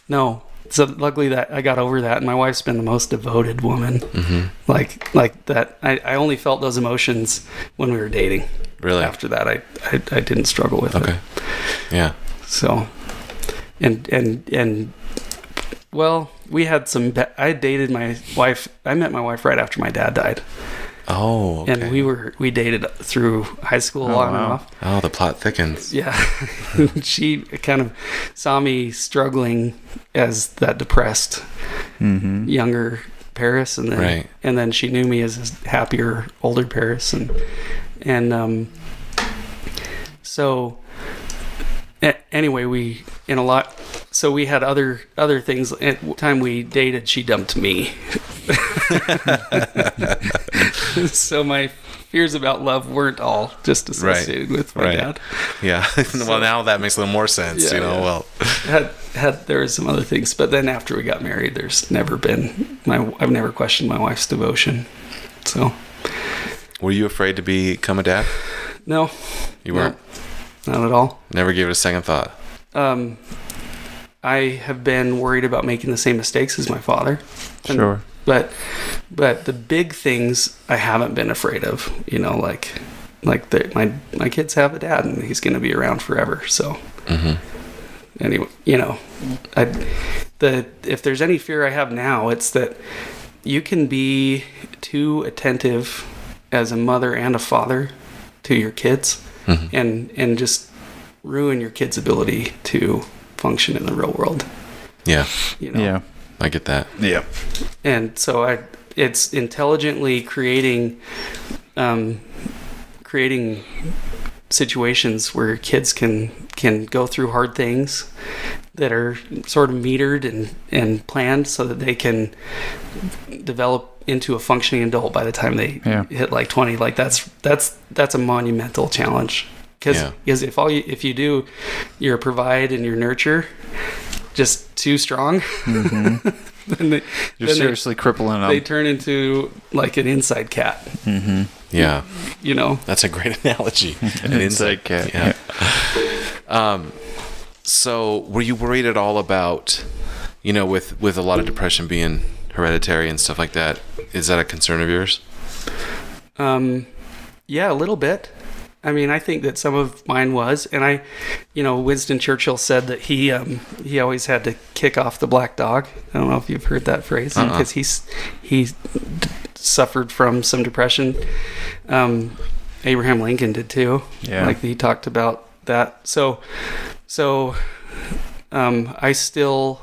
No. So luckily that I got over that, and my wife's been the most devoted woman. Like that. I only felt those emotions when we were dating. Really? After that, I didn't struggle with it. Okay. Yeah. So, and well, we had some. I dated my wife. I met my wife right after my dad died. Oh. Okay. And we dated through high school on and off. Oh, the plot thickens. Yeah. She kind of saw me struggling as that depressed younger Paris, and then she knew me as a happier older Paris, and so anyway, we had other things. At the time we dated, she dumped me. So my fears about love weren't all just associated with my dad. Yeah. Well, now that makes a little more sense, you know. Yeah. Well, there was some other things, but then after we got married, there's never been I've never questioned my wife's devotion. So, were you afraid to become a dad? No, you weren't. Not at all. Never gave it a second thought. I have been worried about making the same mistakes as my father. Sure. But the big things I haven't been afraid of, you know, like my kids have a dad and he's going to be around forever. So anyway, you know, if there's any fear I have now, it's that you can be too attentive as a mother and a father to your kids and just ruin your kids' ability to function in the real world. Yeah. You know? Yeah. I get that. Yeah. And so it's intelligently creating situations where kids can go through hard things that are sort of metered and planned so that they can develop into a functioning adult by the time they hit like 20. Like that's a monumental challenge. Because if you do your provide and your nurture just too strong, then you're seriously crippling them. They turn into like an inside cat. Yeah. You know? That's a great analogy. An inside cat. Yeah. So were you worried at all about, you know, with a lot of depression being hereditary and stuff like that, is that a concern of yours? Yeah, a little bit. I mean, I think that some of mine was, and Winston Churchill said that he always had to kick off the black dog. I don't know if you've heard that phrase, because he suffered from some depression. Abraham Lincoln did too. Yeah, like he talked about that. So I still,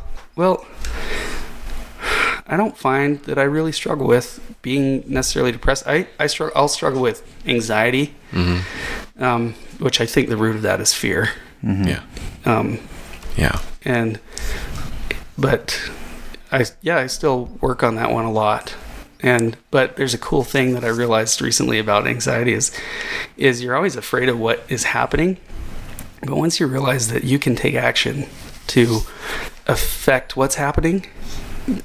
I don't find that I really struggle with being necessarily depressed. I'll struggle with anxiety, which I think the root of that is fear. Yeah. But I still work on that one a lot. But there's a cool thing that I realized recently about anxiety is you're always afraid of what is happening. But once you realize that you can take action to affect what's happening,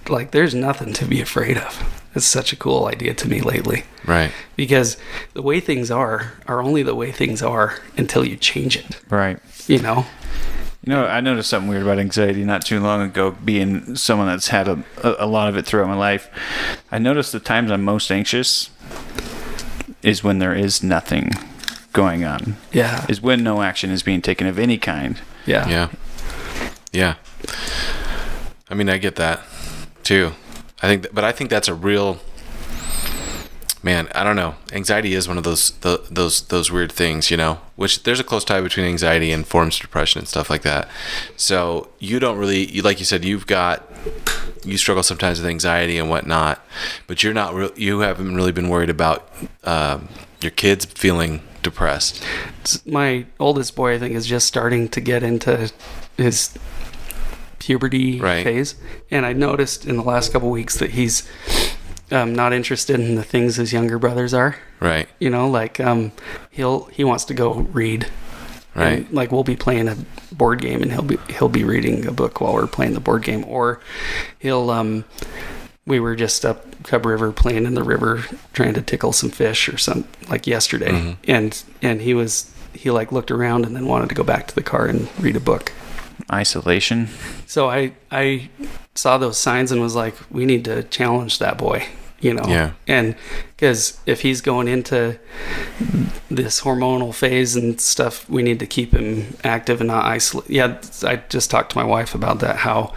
like there's nothing to be afraid of. It's such a cool idea to me lately. Right. Because the way things are only the way things are until you change it. Right. You know? You know, I noticed something weird about anxiety not too long ago, being someone that's had a lot of it throughout my life. I noticed the times I'm most anxious is when there is nothing going on. Yeah. Is when no action is being taken of any kind. Yeah. Yeah. Yeah. I mean, I get that too. I think that's a real, man, I don't know. Anxiety is one of those weird things, you know, which there's a close tie between anxiety and forms of depression and stuff like that. So you don't really, like you said, you struggle sometimes with anxiety and whatnot, but you haven't really been worried about your kids feeling depressed. My oldest boy, I think, is just starting to get into his puberty phase. And I noticed in the last couple of weeks that he's not interested in the things his younger brothers are. Right. You know, like he wants to go read. Right. And, like, we'll be playing a board game and he'll be reading a book while we're playing the board game, or we were just up Cub River playing in the river trying to tickle some fish or some, like yesterday. Mm-hmm. And he like looked around and then wanted to go back to the car and read a book. Isolation. So I saw those signs and was like, we need to challenge that boy, you know? Yeah. And because if he's going into this hormonal phase and stuff, we need to keep him active and not isolate. Yeah. I just talked to my wife about that, how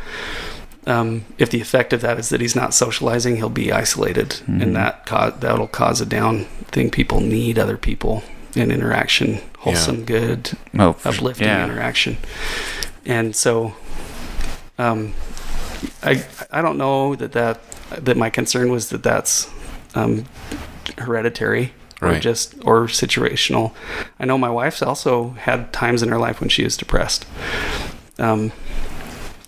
if the effect of that is that he's not socializing, he'll be isolated. Mm-hmm. And that'll cause a down thing. People need other people in interaction, wholesome, good, uplifting interaction. And so, I don't know that my concern was that that's hereditary or right. or situational. I know my wife's also had times in her life when she was depressed. And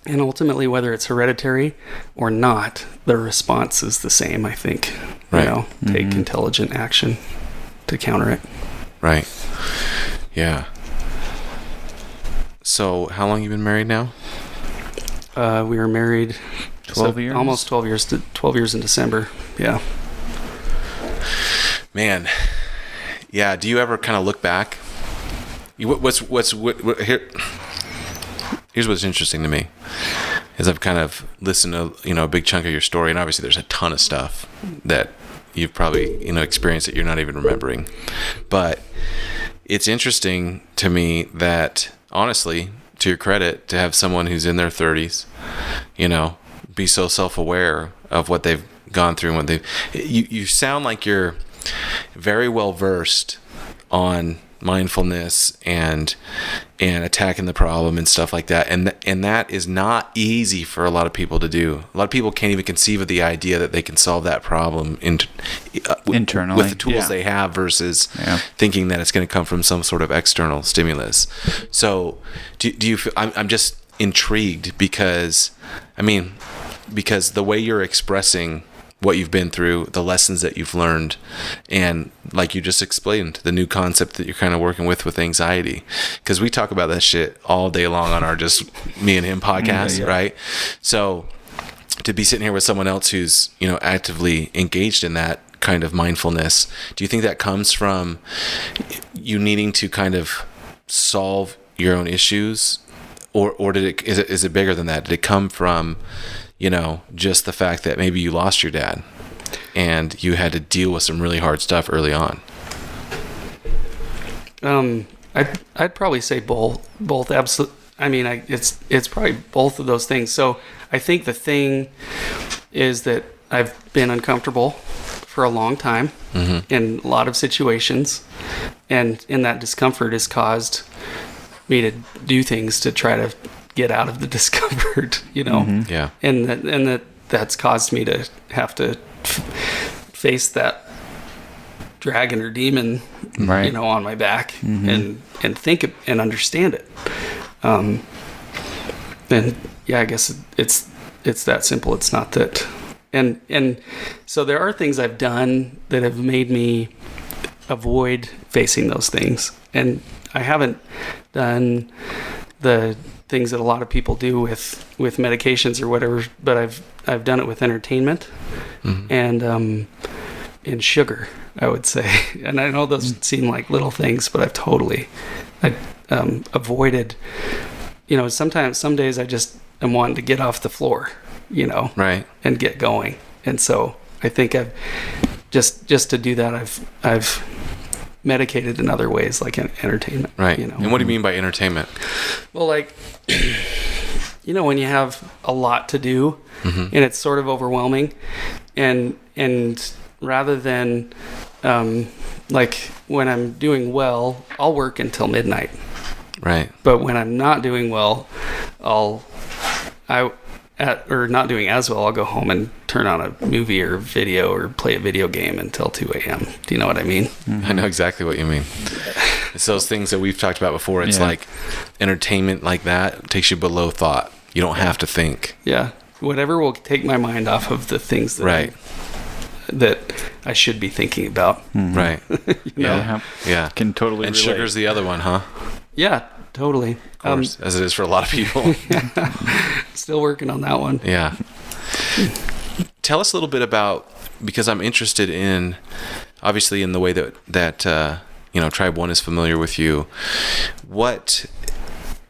ultimately, whether it's hereditary or not, the response is the same, I think. Right. You know, take intelligent action to counter it. Right. Yeah. So, how long you been married now? We were married 12 years? Almost 12 years. 12 years in December. Yeah. Man. Yeah. Do you ever kind of look back? Here's what's interesting to me is I've kind of listened to, a big chunk of your story, and obviously there's a ton of stuff that you've probably, experienced that you're not even remembering. But it's interesting to me that, honestly, to your credit, to have someone who's in their 30s, be so self-aware of what they've gone through and you sound like you're very well versed on mindfulness and attacking the problem and stuff like that, and that is not easy for a lot of people to do. A lot of people can't even conceive of the idea that they can solve that problem internally with the tools they have versus thinking that it's going to come from some sort of external stimulus. So do you feel, I'm just intrigued because the way you're expressing what you've been through, the lessons that you've learned, and like you just explained, the new concept that you're kind of working with anxiety, because we talk about that shit all day long on our Just Me and Him podcast, right? So to be sitting here with someone else who's actively engaged in that kind of mindfulness, do you think that comes from you needing to kind of solve your own issues, or is it bigger than that? Did it come from just the fact that maybe you lost your dad and you had to deal with some really hard stuff early on? I'd probably say both. Absolutely. I mean, it's probably both of those things. So I think the thing is that I've been uncomfortable for a long time in a lot of situations, and in that discomfort has caused me to do things to try to get out of the discomfort, Yeah. And that's caused me to have to face that dragon or demon, on my back and think and understand it. And yeah, I guess it's that simple. It's not that. And so there are things I've done that have made me avoid facing those things. And I haven't done the things that a lot of people do with medications or whatever, but I've done it with entertainment and sugar, I would say. And I know those seem like little things, but I've totally avoided, some days I just am wanting to get off the floor, Right. and get going. And so I think I've just to do that, I've medicated in other ways, like entertainment. Right. And what do you mean by entertainment? Well, like, when you have a lot to do and it's sort of overwhelming, and rather than like when I'm doing well, I'll work until midnight. Right. But when I'm not doing well, not doing as well, I'll go home and turn on a movie or video or play a video game until 2 a.m. Do you know what I mean? I know exactly what you mean. It's those things that we've talked about before. It's like entertainment like that takes you below thought. You don't have to think. Yeah. Whatever will take my mind off of the things that Right. that I should be thinking about. Right. Yeah. Yeah. Can totally And relate. sugar's the other one, huh? Yeah, totally. Of course, as it is for a lot of people. Still working on that one. Yeah. Tell us a little bit about, because I'm interested in, obviously, in the way that Tribe One is familiar with you. What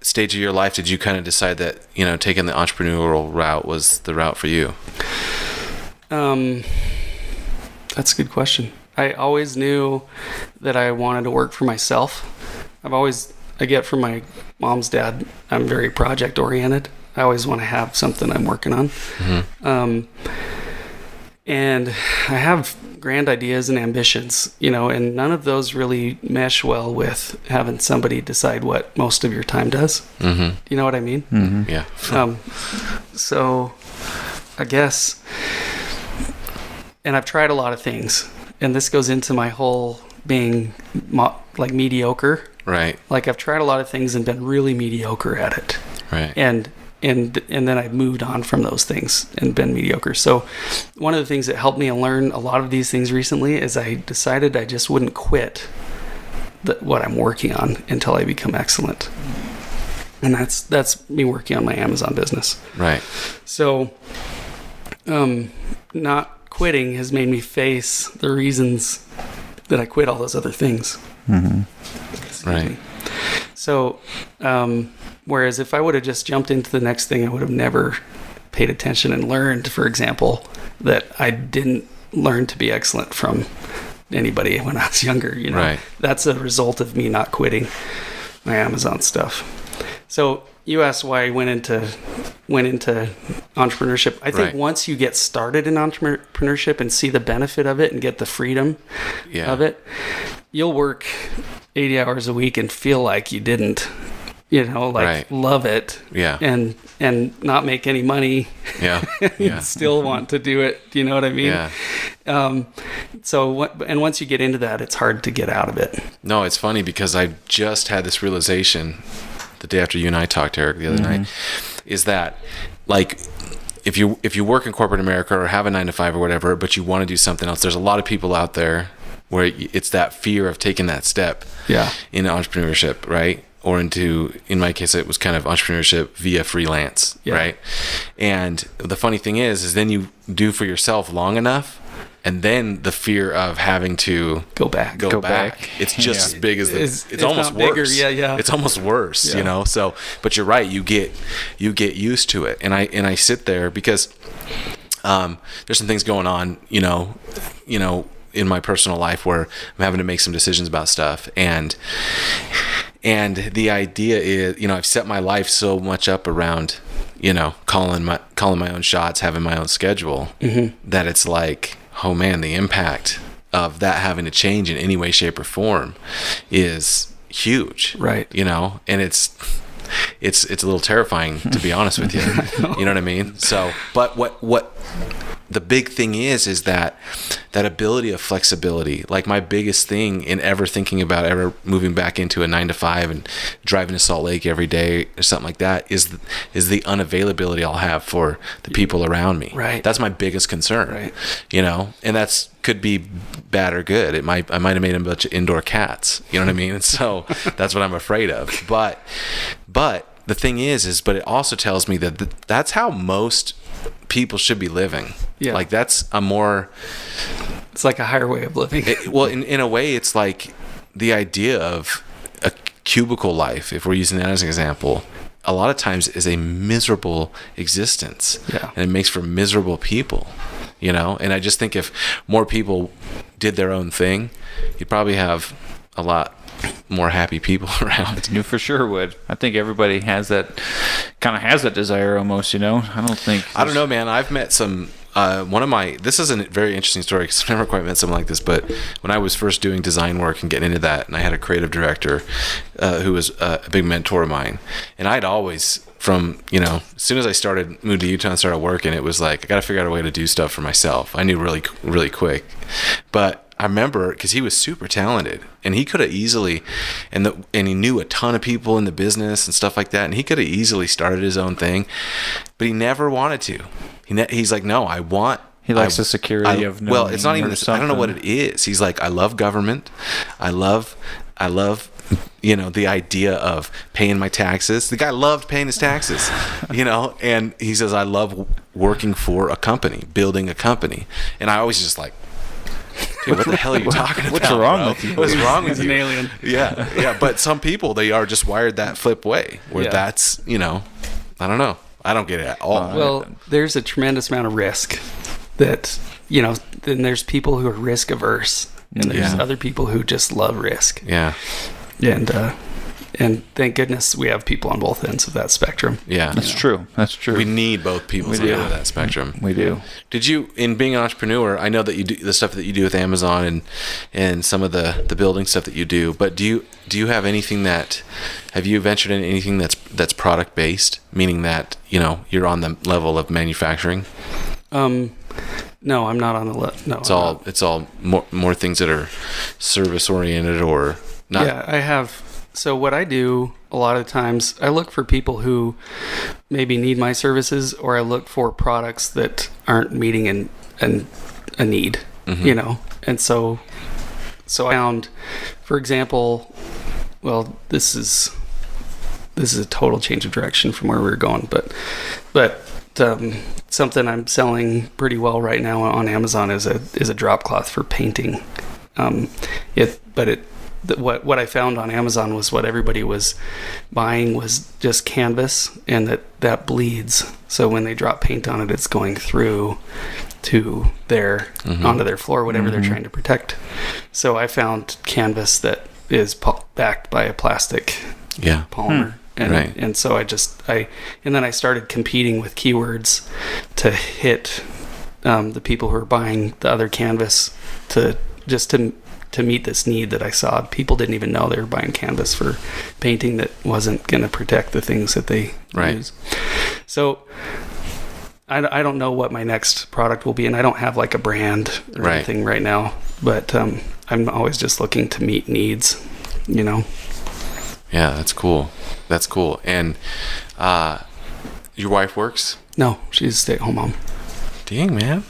stage of your life did you kind of decide that, taking the entrepreneurial route was the route for you? That's a good question. I always knew that I wanted to work for myself. I get from my mom's dad, I'm very project oriented. I always want to have something I'm working on. And I have grand ideas and ambitions, and none of those really mesh well with having somebody decide what most of your time does. You know what I mean? Yeah. So I guess, and I've tried a lot of things, and this goes into my whole being mediocre. Right. Like I've tried a lot of things and been really mediocre at it. Right. And then I've moved on from those things and been mediocre. So one of the things that helped me learn a lot of these things recently is I decided I just wouldn't quit what I'm working on until I become excellent. And that's me working on my Amazon business. Right. So not quitting has made me face the reasons that I quit all those other things. Right. So, whereas if I would have just jumped into the next thing, I would have never paid attention and learned, for example, that I didn't learn to be excellent from anybody when I was younger. Right. That's a result of me not quitting my Amazon stuff. So you asked why I went into entrepreneurship. I think once you get started in entrepreneurship and see the benefit of it and get the freedom of it, you'll work 80 hours a week and feel like you didn't, love it. Yeah. And not make any money. Yeah. And still want to do it. Do you know what I mean? Yeah. And once you get into that, it's hard to get out of it. No, it's funny because I just had this realization the day after you and I talked, Eric, the other night, is that like if you work in corporate America or have a 9-to-5 or whatever, but you want to do something else, there's a lot of people out there where it's that fear of taking that step into entrepreneurship, right? Or in my case, it was kind of entrepreneurship via freelance, right? And the funny thing is then you do for yourself long enough, and then the fear of having to go back. It's just as big as it's almost not bigger. worse. Yeah. It's almost worse, So, but you're right. You get used to it, and I sit there because there's some things going on, in my personal life where I'm having to make some decisions about stuff, and the idea is, I've set my life so much up around, calling my own shots, having my own schedule, that it's like, oh man, the impact of that having to change in any way, shape, or form is huge, right? And it's a little terrifying, to be honest with you. You know what I mean? So, but what the big thing is that ability of flexibility. Like my biggest thing in ever thinking about ever moving back into a 9-to-5 and driving to Salt Lake every day or something like that is the unavailability I'll have for the people around me. Right. That's my biggest concern. Right. And that's could be bad or good. I might have made a bunch of indoor cats. You know what I mean? And so that's what I'm afraid of. But the thing is, but it also tells me that that's how most people should be living. Yeah. Like that's a more, It's like a higher way of living. well, in a way, it's like the idea of a cubicle life, if we're using that as an example, a lot of times is a miserable existence. Yeah. And it makes for miserable people, you know? And I just think if more people did their own thing, you'd probably have a lot more happy people around. You for sure would. I think everybody has that desire almost, you know? I don't know, man. I've met some, this is a very interesting story because I've never quite met someone like this, but when I was first doing design work and getting into that, and I had a creative director who was a big mentor of mine, and I'd always, from, you know, as soon as I moved to Utah and started working, it was like, I got to figure out a way to do stuff for myself. I knew really, really quick. But I remember, because he was super talented, and he could have easily, and he knew a ton of people in the business and stuff like that, and he could have easily started his own thing, but he never wanted to. He's like, no, I want. He likes the security of knowing. Well, it's not even. I don't know what something. it is. He's like, I love government. I love, you know, the idea of paying my taxes. The guy loved paying his taxes, you know, and he says, I love working for a company, building a company, and I always just like, dude, what the hell are you talking about? What's wrong bro? with you? What's wrong with He's you? an alien. Yeah. But some people, they are just wired that flip way, where Yeah. that's, you know, I don't know. I don't get it at all. Well, there's a tremendous amount of risk that, you know, then there's people who are risk averse, and there's Yeah. other people who just love risk. Yeah. And thank goodness we have people on both ends of that spectrum. Yeah. That's true. That's true. We need both people We to do. get to that spectrum. We do. Did you, in being an entrepreneur, I know that you do the stuff that you do with Amazon and some of the building stuff that you do, but do you have anything have you ventured in anything that's product based, meaning that, you know, you're on the level of manufacturing? No, I'm not on the no. It's all more things that are service oriented or not. Yeah, I have. So what I do a lot of times, I look for people who maybe need my services, or I look for products that aren't meeting a need, Mm-hmm. you know. And so I found, for example, well, this is a total change of direction from where we were going, but something I'm selling pretty well right now on Amazon is a drop cloth for painting. What I found on Amazon was what everybody was buying was just canvas, and that bleeds. So when they drop paint on it, it's going through to onto their floor, whatever they're trying to protect. So I found canvas that is backed by a plastic polymer. And, Right. and so then I started competing with keywords to hit the people who are buying the other canvas to meet this need that I saw. People didn't even know they were buying canvas for painting that wasn't going to protect the things that they use. So I don't know what my next product will be, and I don't have like a brand or anything right now, but I'm always just looking to meet needs, you know. Yeah, that's cool. And your wife works? No, she's a stay-at-home mom. Dang, man.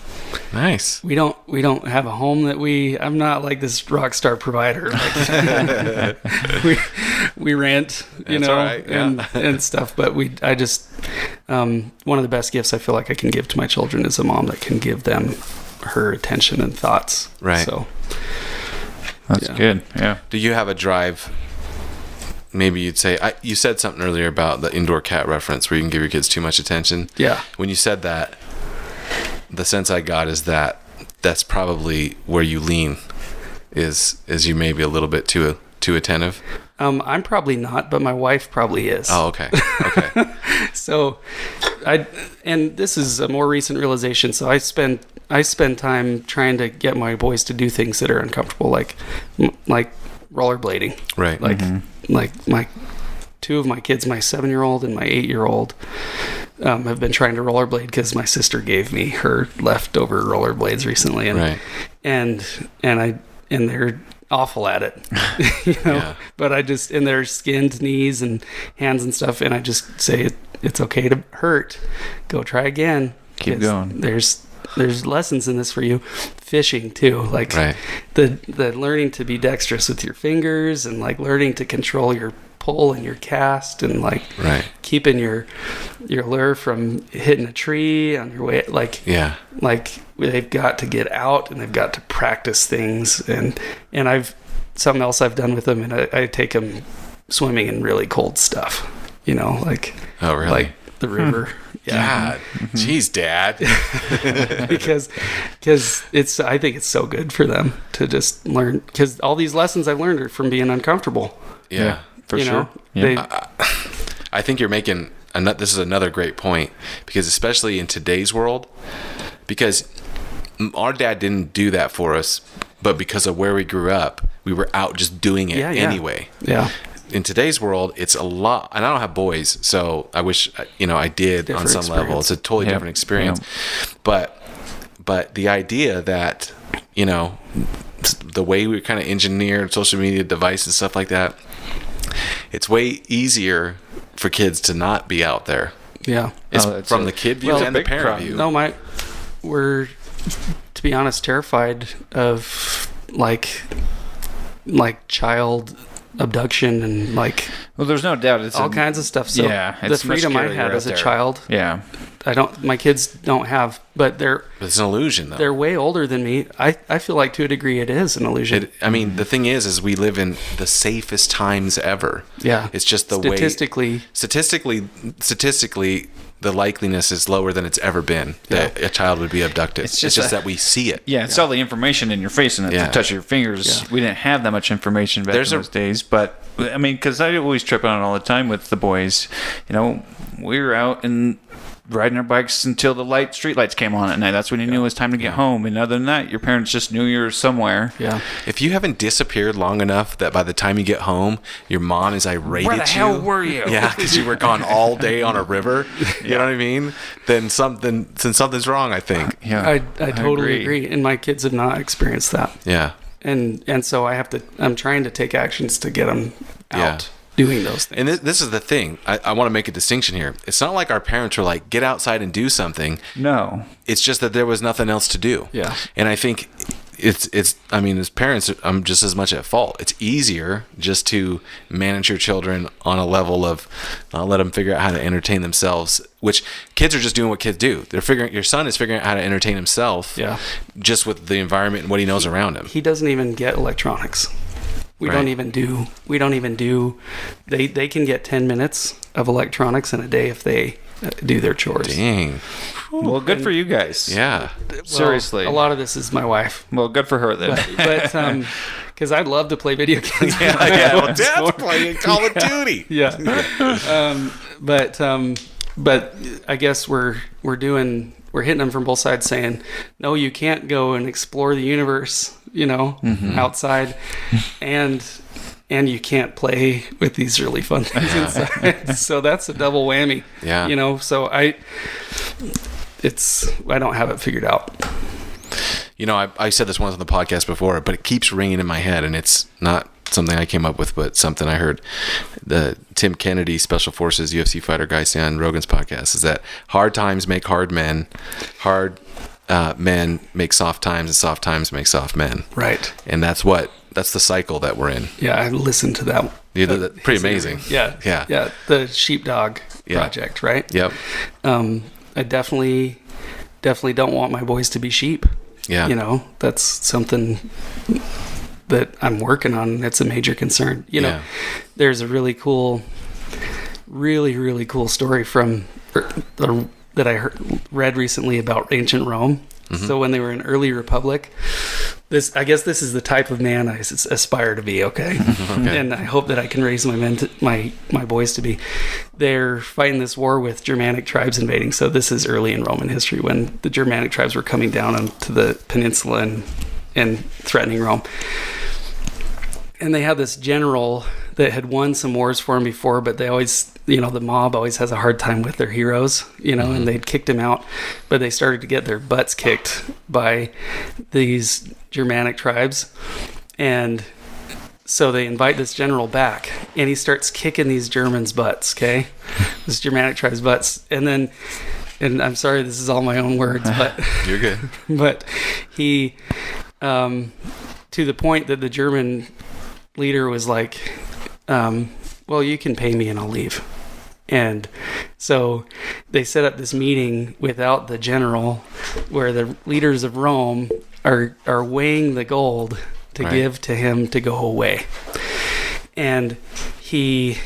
Nice. We don't have a home that I'm not like this rock star provider. Like, we rent, you That's know, all right, yeah. and stuff. But I just one of the best gifts I feel like I can give to my children is a mom that can give them her attention and thoughts. Right. So That's good. Yeah. Do you have a drive? Maybe you'd say, you said something earlier about the indoor cat reference where you can give your kids too much attention. Yeah. When you said that, the sense I got is that's probably where you lean, is you maybe a little bit too attentive. I'm probably not, but my wife probably is. Oh, okay. Okay. So and this is a more recent realization. So I spend time trying to get my boys to do things that are uncomfortable, like rollerblading. Right. Like my two of my kids, my 7-year-old and my 8-year-old, have been trying to rollerblade because my sister gave me her leftover rollerblades recently, and they're awful at it, you know. Yeah. But and their skinned knees and hands and stuff, and I just say it's okay to hurt. Go try again. Keep going. There's lessons in this for you. Fishing too, like the learning to be dexterous with your fingers, and like learning to control your pull and your cast and like Right. keeping your lure from hitting a tree on your way. Like they've got to get out and they've got to practice things. And something else I've done with them, and I take them swimming in really cold stuff. Like Oh, really? like the river. God, jeez, Dad. because I think it's so good for them to just learn, because all these lessons I've learned are from being uncomfortable. Yeah, for sure. Yeah. I think you're making this is another great point, because especially in today's world, because our dad didn't do that for us, but because of where we grew up, we were out just doing it anyway. Yeah. In today's world, it's a lot, and I don't have boys, so I wish I did Different on some level. It's a totally different experience. But the idea that the way we kind of engineered social media device and stuff like that, it's way easier for kids to not be out there. Yeah. It's from the kid view and the parent view. No, we're, to be honest, terrified of like child abduction and like Well, there's no doubt it's all kinds of stuff. So yeah, the it's much freedom I scarier had out as a there. child, Yeah. my kids don't have, but It's an illusion, though. they're way older than me. I feel like to a degree it is an illusion. The thing is we live in the safest times ever. Yeah. It's just the statistically, the likeliness is lower than it's ever been that a child would be abducted. It's just that we see it. Yeah, it's all the information in your face and at the touch of your fingers. Yeah. We didn't have that much information back in those days. But, I mean, because I always trip on it all the time with the boys. We were out and riding our bikes until the street lights came on at night. That's when you knew it was time to get home. And other than that, your parents just knew you were somewhere. Yeah. If you haven't disappeared long enough that by the time you get home, your mom is irate Where the at you. hell were you? Yeah, because you were gone all day on a river. You know what I mean? Then something's wrong, I think. Yeah, I totally agree. And my kids have not experienced that. Yeah. And so I'm trying to take actions to get them out doing those things. And this is the thing. I want to make a distinction here. It's not like our parents were like, get outside and do something. No. It's just that there was nothing else to do. Yeah. And I think as parents, I'm just as much at fault. It's easier just to manage your children on a level of let them figure out how to entertain themselves, which kids are just doing what kids do. Your son is figuring out how to entertain himself just with the environment and what he knows around him. He doesn't even get electronics. We don't even do, they can get 10 minutes of electronics in a day if they do their chores. Dang. Well, good for you guys. Yeah. Seriously. A lot of this is my wife. Well, good for her then. But because I'd love to play video games. Well, Dad's playing Call of Duty. Yeah. But I guess we're hitting them from both sides, saying, no, you can't go and explore the universe, outside, and you can't play with these really fun things inside. So that's a double whammy. Yeah. So I don't have it figured out. I said this once on the podcast before, but it keeps ringing in my head, and it's not something I came up with, but something I heard the Tim Kennedy, Special Forces UFC fighter guy, say on Rogan's podcast, is that hard times make hard men, hard men make soft times, and soft times make soft men. Right. And that's the cycle that we're in. Yeah, I listened to that. Pretty amazing. Yeah. The Sheepdog Project, right? Yep. I definitely don't want my boys to be sheep. Yeah. That's something that I'm working on. That's a major concern. There's a really cool story that I read recently about ancient Rome. Mm-hmm. So when they were an early republic, I guess this is the type of man I aspire to be. Okay. And I hope that I can raise my boys to be. They're fighting this war with Germanic tribes invading. So this is early in Roman history when the Germanic tribes were coming down onto the peninsula and threatening Rome. And they had this general that had won some wars for him before, but they always, the mob always has a hard time with their heroes, and they'd kicked him out, but they started to get their butts kicked by these Germanic tribes. And so they invite this general back, and he starts kicking these Germans' butts, okay? This Germanic tribe's butts. And I'm sorry, this is all my own words, but... You're good. But he, to the point that the German leader was like, well, you can pay me and I'll leave. And so they set up this meeting without the general, where the leaders of Rome are weighing the gold to Right. give to him to go away. And he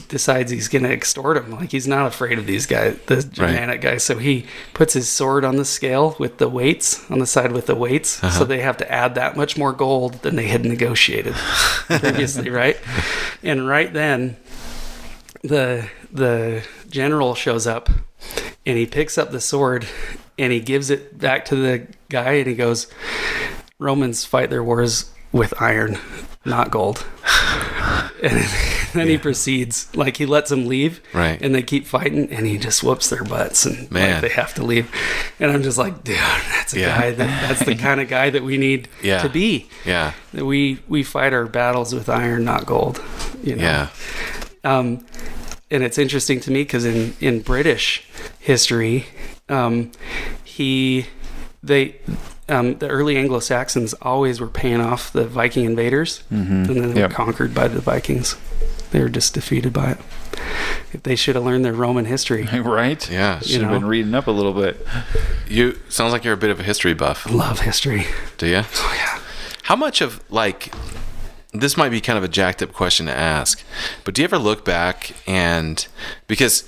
decides he's going to extort him. Like, he's not afraid of these guys, the Germanic guys. So he puts his sword on the scale with the weights, on the side with the weights. So they have to add that much more gold than they had negotiated previously, right? And right then, the general shows up, and he picks up the sword, and he gives it back to the guy, and he goes, Romans fight their wars with iron, not gold. And then he proceeds, like, he lets them leave, Right. and they keep fighting, and he just whoops their butts, and Man. like, they have to leave. And I'm just like, dude, that's a Yeah. guy that's the kind of guy that we need Yeah. to be. Yeah. That we fight our battles with iron, not gold. You know? Yeah. And it's interesting to me because in British history, the early Anglo-Saxons always were paying off the Viking invaders, and then they Yep. were conquered by the Vikings. They were just defeated by it. If they should have learned their Roman history. Right? Yeah. Should have know. been reading up a little bit. You sounds like you're a bit of a history buff. Love history. Do you? Oh yeah. How much of, like, this might be kind of a jacked up question to ask, but do you ever look back and, because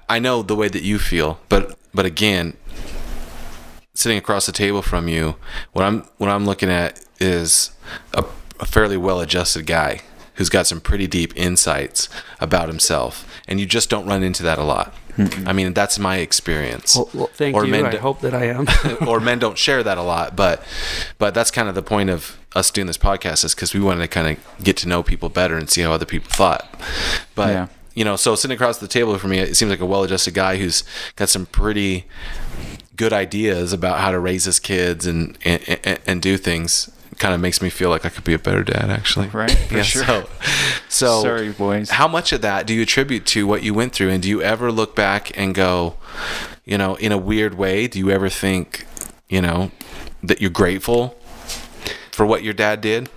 I know the way that you feel, but again, sitting across the table from you, what I'm looking at is a fairly well-adjusted guy who's got some pretty deep insights about himself, and you just don't run into that a lot. I mean, that's my experience. Well, thank Or you. men I do- hope that I am. or men don't share that a lot, but that's kind of the point of us doing this podcast, is because we wanted to kind of get to know people better and see how other people thought. But Yeah. you know, so sitting across the table from me, it seems like a well-adjusted guy who's got some pretty good ideas about how to raise his kids and do things. Kind of makes me feel like I could be a better dad, actually. Right? For Yeah. sure. So Sorry, boys. how much of that do you attribute to what you went through? And do you ever look back and go, you know, in a weird way, do you ever think, you know, that you're grateful for what your dad did?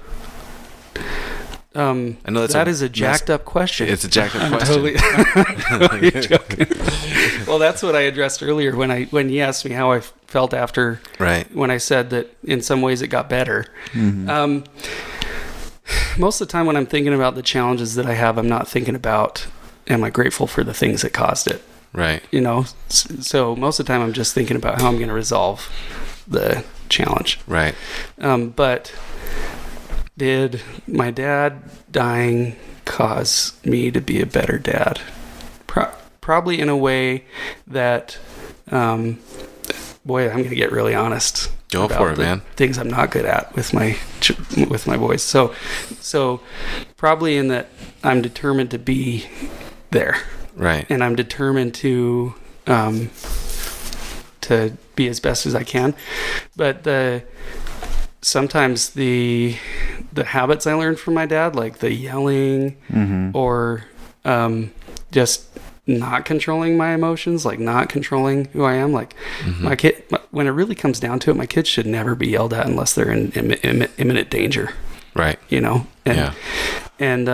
I know That is a jacked up question. It's a jacked up I'm question. totally joking. Well, that's what I addressed earlier when you asked me how I felt after, Right. when I said that in some ways it got better. Most of the time when I'm thinking about the challenges that I have, I'm not thinking about, am I grateful for the things that caused it? Right. You know, so most of the time I'm just thinking about how I'm going to resolve the challenge. Right. But did my dad dying cause me to be a better dad? Probably in a way that, boy, I'm going to get really honest. Go about for it, the man. Things I'm not good at with my boys. So probably in that I'm determined to be there, Right. and I'm determined to be as best as I can. But sometimes the habits I learned from my dad, like the yelling, or just not controlling my emotions, like not controlling who I am. Like my kid, when it really comes down to it, my kids should never be yelled at unless they're in imminent danger. Right. You know. Yeah. And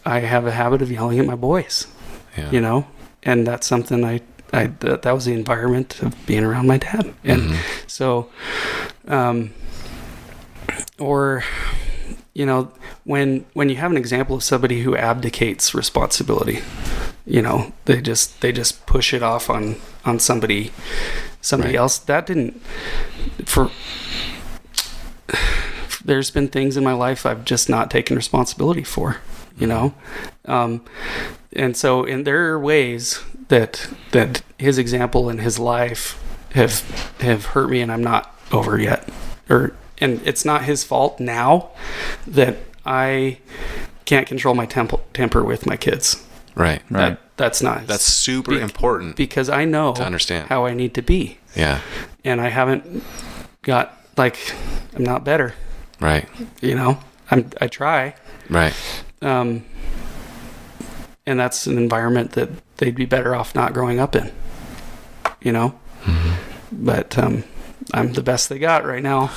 I have a habit of yelling at my boys. Yeah. You know, and that's something that was the environment of being around my dad. And so, or, you know, when you have an example of somebody who abdicates responsibility, you know, they just push it off on somebody Right. else. That didn't, there's been things in my life I've just not taken responsibility for, you know? And so, and there are ways that his example and his life have hurt me, and I'm not over yet. And it's not his fault now that I can't control my temper with my kids. Right. Right. That's not. That's super important. because I know to understand. how I need to be, Yeah. and I haven't got, like, I'm not better. Right. You know, I try. Right. And that's an environment that they'd be better off not growing up in, you know? But I'm the best they got right now.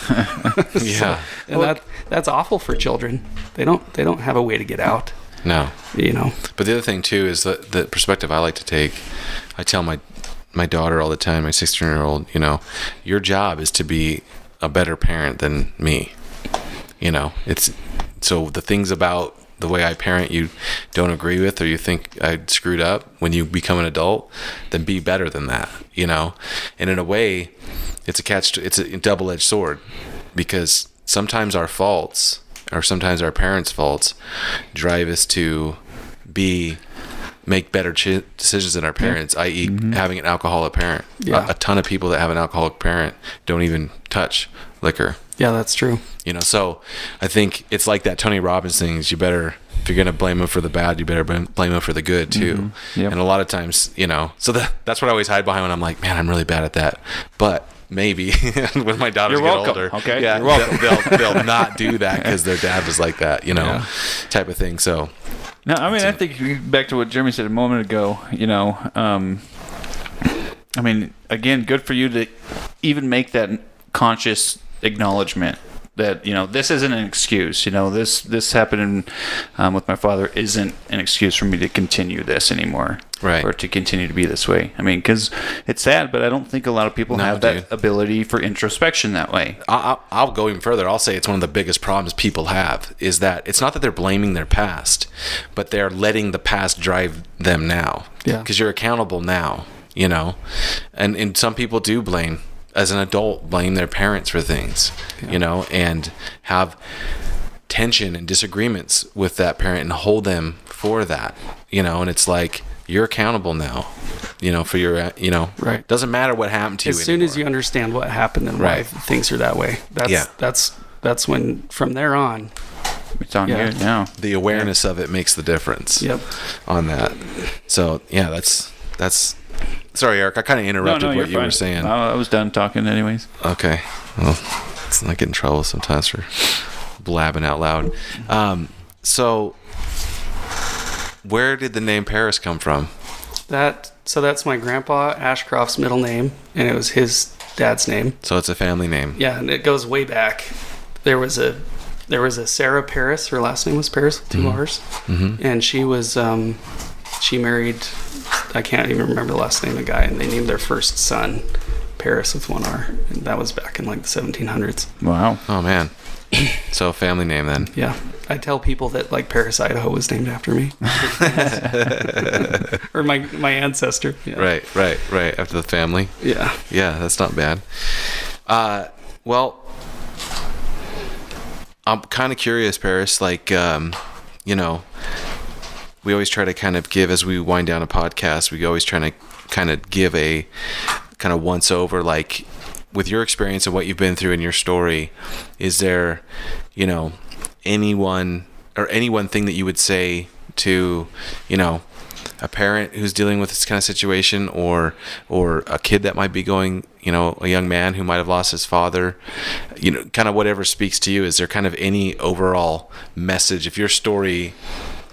Yeah. And that's awful for children. They don't have a way to get out. No. You know. But the other thing too is the perspective I like to take. I tell my daughter all the time, my 16-year-old, you know, your job is to be a better parent than me. You know, it's so the things about the way I parent you don't agree with, or you think I screwed up when you become an adult, then be better than that, you know? And in a way, it's a double-edged sword, because sometimes our faults, or sometimes our parents' faults, drive us to make better decisions than our parents, i.e. having an alcoholic parent. Yeah. A ton of people that have an alcoholic parent don't even touch liquor. Yeah, that's true. You know, so I think it's like that Tony Robbins thing is, you better, if you're going to blame him for the bad, you better blame him for the good too. Yep. And a lot of times, you know, so that's what I always hide behind when I'm like, man, I'm really bad at that. But maybe when my daughters You're get welcome, older, okay? yeah, You're welcome. they'll not do that because their dad was like that, you know, Yeah. type of thing. So No, I mean, I think back to what Jeremy said a moment ago, you know, I mean, again, good for you to even make that conscious acknowledgement that, you know, this isn't an excuse. You know, this happening with my father isn't an excuse for me to continue this anymore. Right. Or to continue to be this way. I mean, because it's sad, but I don't think a lot of people No, have dude. that ability for introspection that way. I'll go even further. I'll say it's one of the biggest problems people have is that it's not that they're blaming their past, but they're letting the past drive them now. Yeah. Because you're accountable now, you know? And some people do blame, as an adult, blame their parents for things, you know, and have tension and disagreements with that parent and hold them for that, you know? And it's like, you're accountable now, you know, for your, you know, Right. Doesn't matter what happened to you As soon as anymore. you understand what happened and Right. why things are that way, that's when, from there on. It's on Yeah. you now. The awareness of it makes the difference. Yep. On that. So yeah, that's. Sorry, Eric. I kind of interrupted you're what you were fine. saying. I was done talking anyways. Okay. Well, let's not get in trouble sometimes for blabbing out loud. So, where did the name Paris come from? So that's my grandpa Ashcroft's middle name, and it was his dad's name. So it's a family name. Yeah, and it goes way back. There was a Sarah Paris. Her last name was Paris with 2 R's, and she was she married, I can't even remember the last name of the guy, and they named their first son Paris with 1 R, and that was back in like the 1700s. Wow. Oh man. So family name then. Yeah, I tell people that like Paris, Idaho was named after me, or my ancestor. Yeah. Right. After the family. Yeah. Yeah, that's not bad. Well, I'm kind of curious, Paris. Like, you know, we always try to kind of give, as we wind down a podcast, we always try to kind of give a kind of once over, like, with your experience and what you've been through in your story, is there, you know, any one thing that you would say to, you know, a parent who's dealing with this kind of situation, or a kid that might be going, you know, a young man who might have lost his father, you know, kind of whatever speaks to you? Is there kind of any overall message, if your story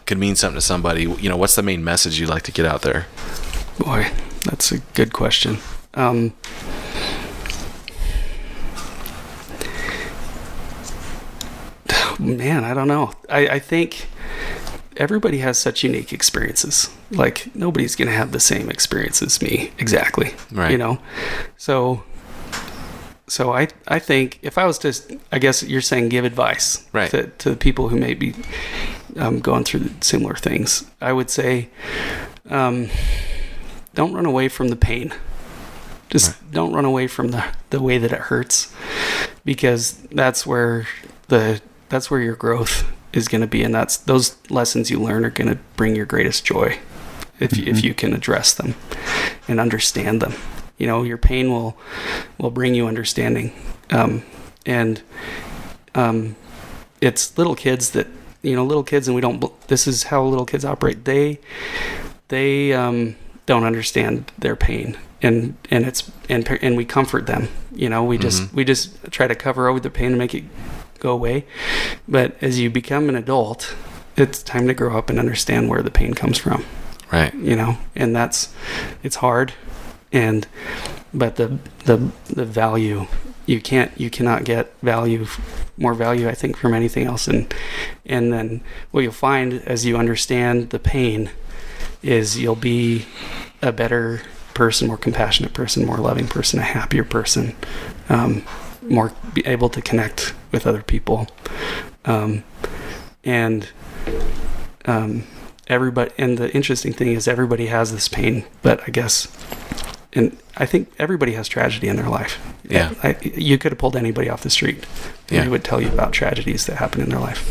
could mean something to somebody, you know, what's the main message you'd like to get out there? Boy, that's a good question. Man, I don't know. I think everybody has such unique experiences. Like, nobody's going to have the same experience as me exactly. Right. You know? So I think if I was to, I guess you're saying give advice, right, to the people who may be going through similar things, I would say, don't run away from the pain. Just don't run away from the way that it hurts, because that's where your growth is going to be, and that's those lessons you learn are going to bring your greatest joy if you can address them and understand them. You know, your pain will bring you understanding, and it's little kids that, you know, little kids, and this is how little kids operate. They don't understand their pain, and we comfort them. You know, we just try to cover over the pain and make it go away. But as you become an adult, it's time to grow up and understand where the pain comes from. Right. You know, and it's hard, and but the value, you cannot get more value, I think, from anything else. And then what you'll find as you understand the pain is you'll be a better person, more compassionate person, more loving person, a happier person, more be able to connect with other people. Everybody, and the interesting thing is everybody has this pain, but I think everybody has tragedy in their life. Yeah. You could have pulled anybody off the street. And they would tell you about tragedies that happen in their life.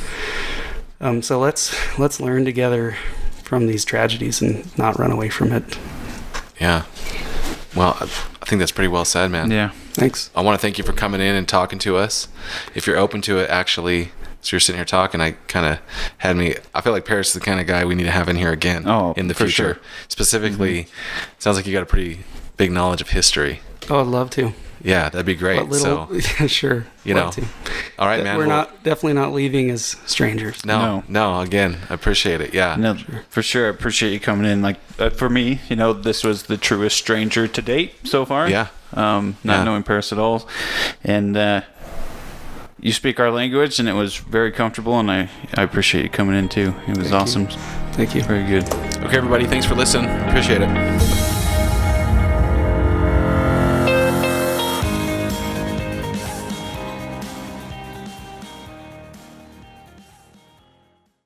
So let's learn together from these tragedies and not run away from it. Yeah. Well, I think that's pretty well said, man. Yeah. Thanks. I want to thank you for coming in and talking to us. If you're open to it, actually, so you're sitting here talking, I feel like Paris is the kind of guy we need to have in here again in the for future. sure. Specifically, sounds like you got a pretty big knowledge of history. Oh, I'd love to. Yeah, that'd be great. Yeah, sure. Love to. All right, man. We're definitely not leaving as strangers. No. Again, I appreciate it. Yeah. No, for sure. I appreciate you coming in. Like for me, this was the truest stranger to date so far. Yeah. Not knowing Paris at all, and you speak our language, and it was very comfortable. And I appreciate you coming in too. It was awesome. Thank you. Very good. Okay, everybody. Thanks for listening. Appreciate it.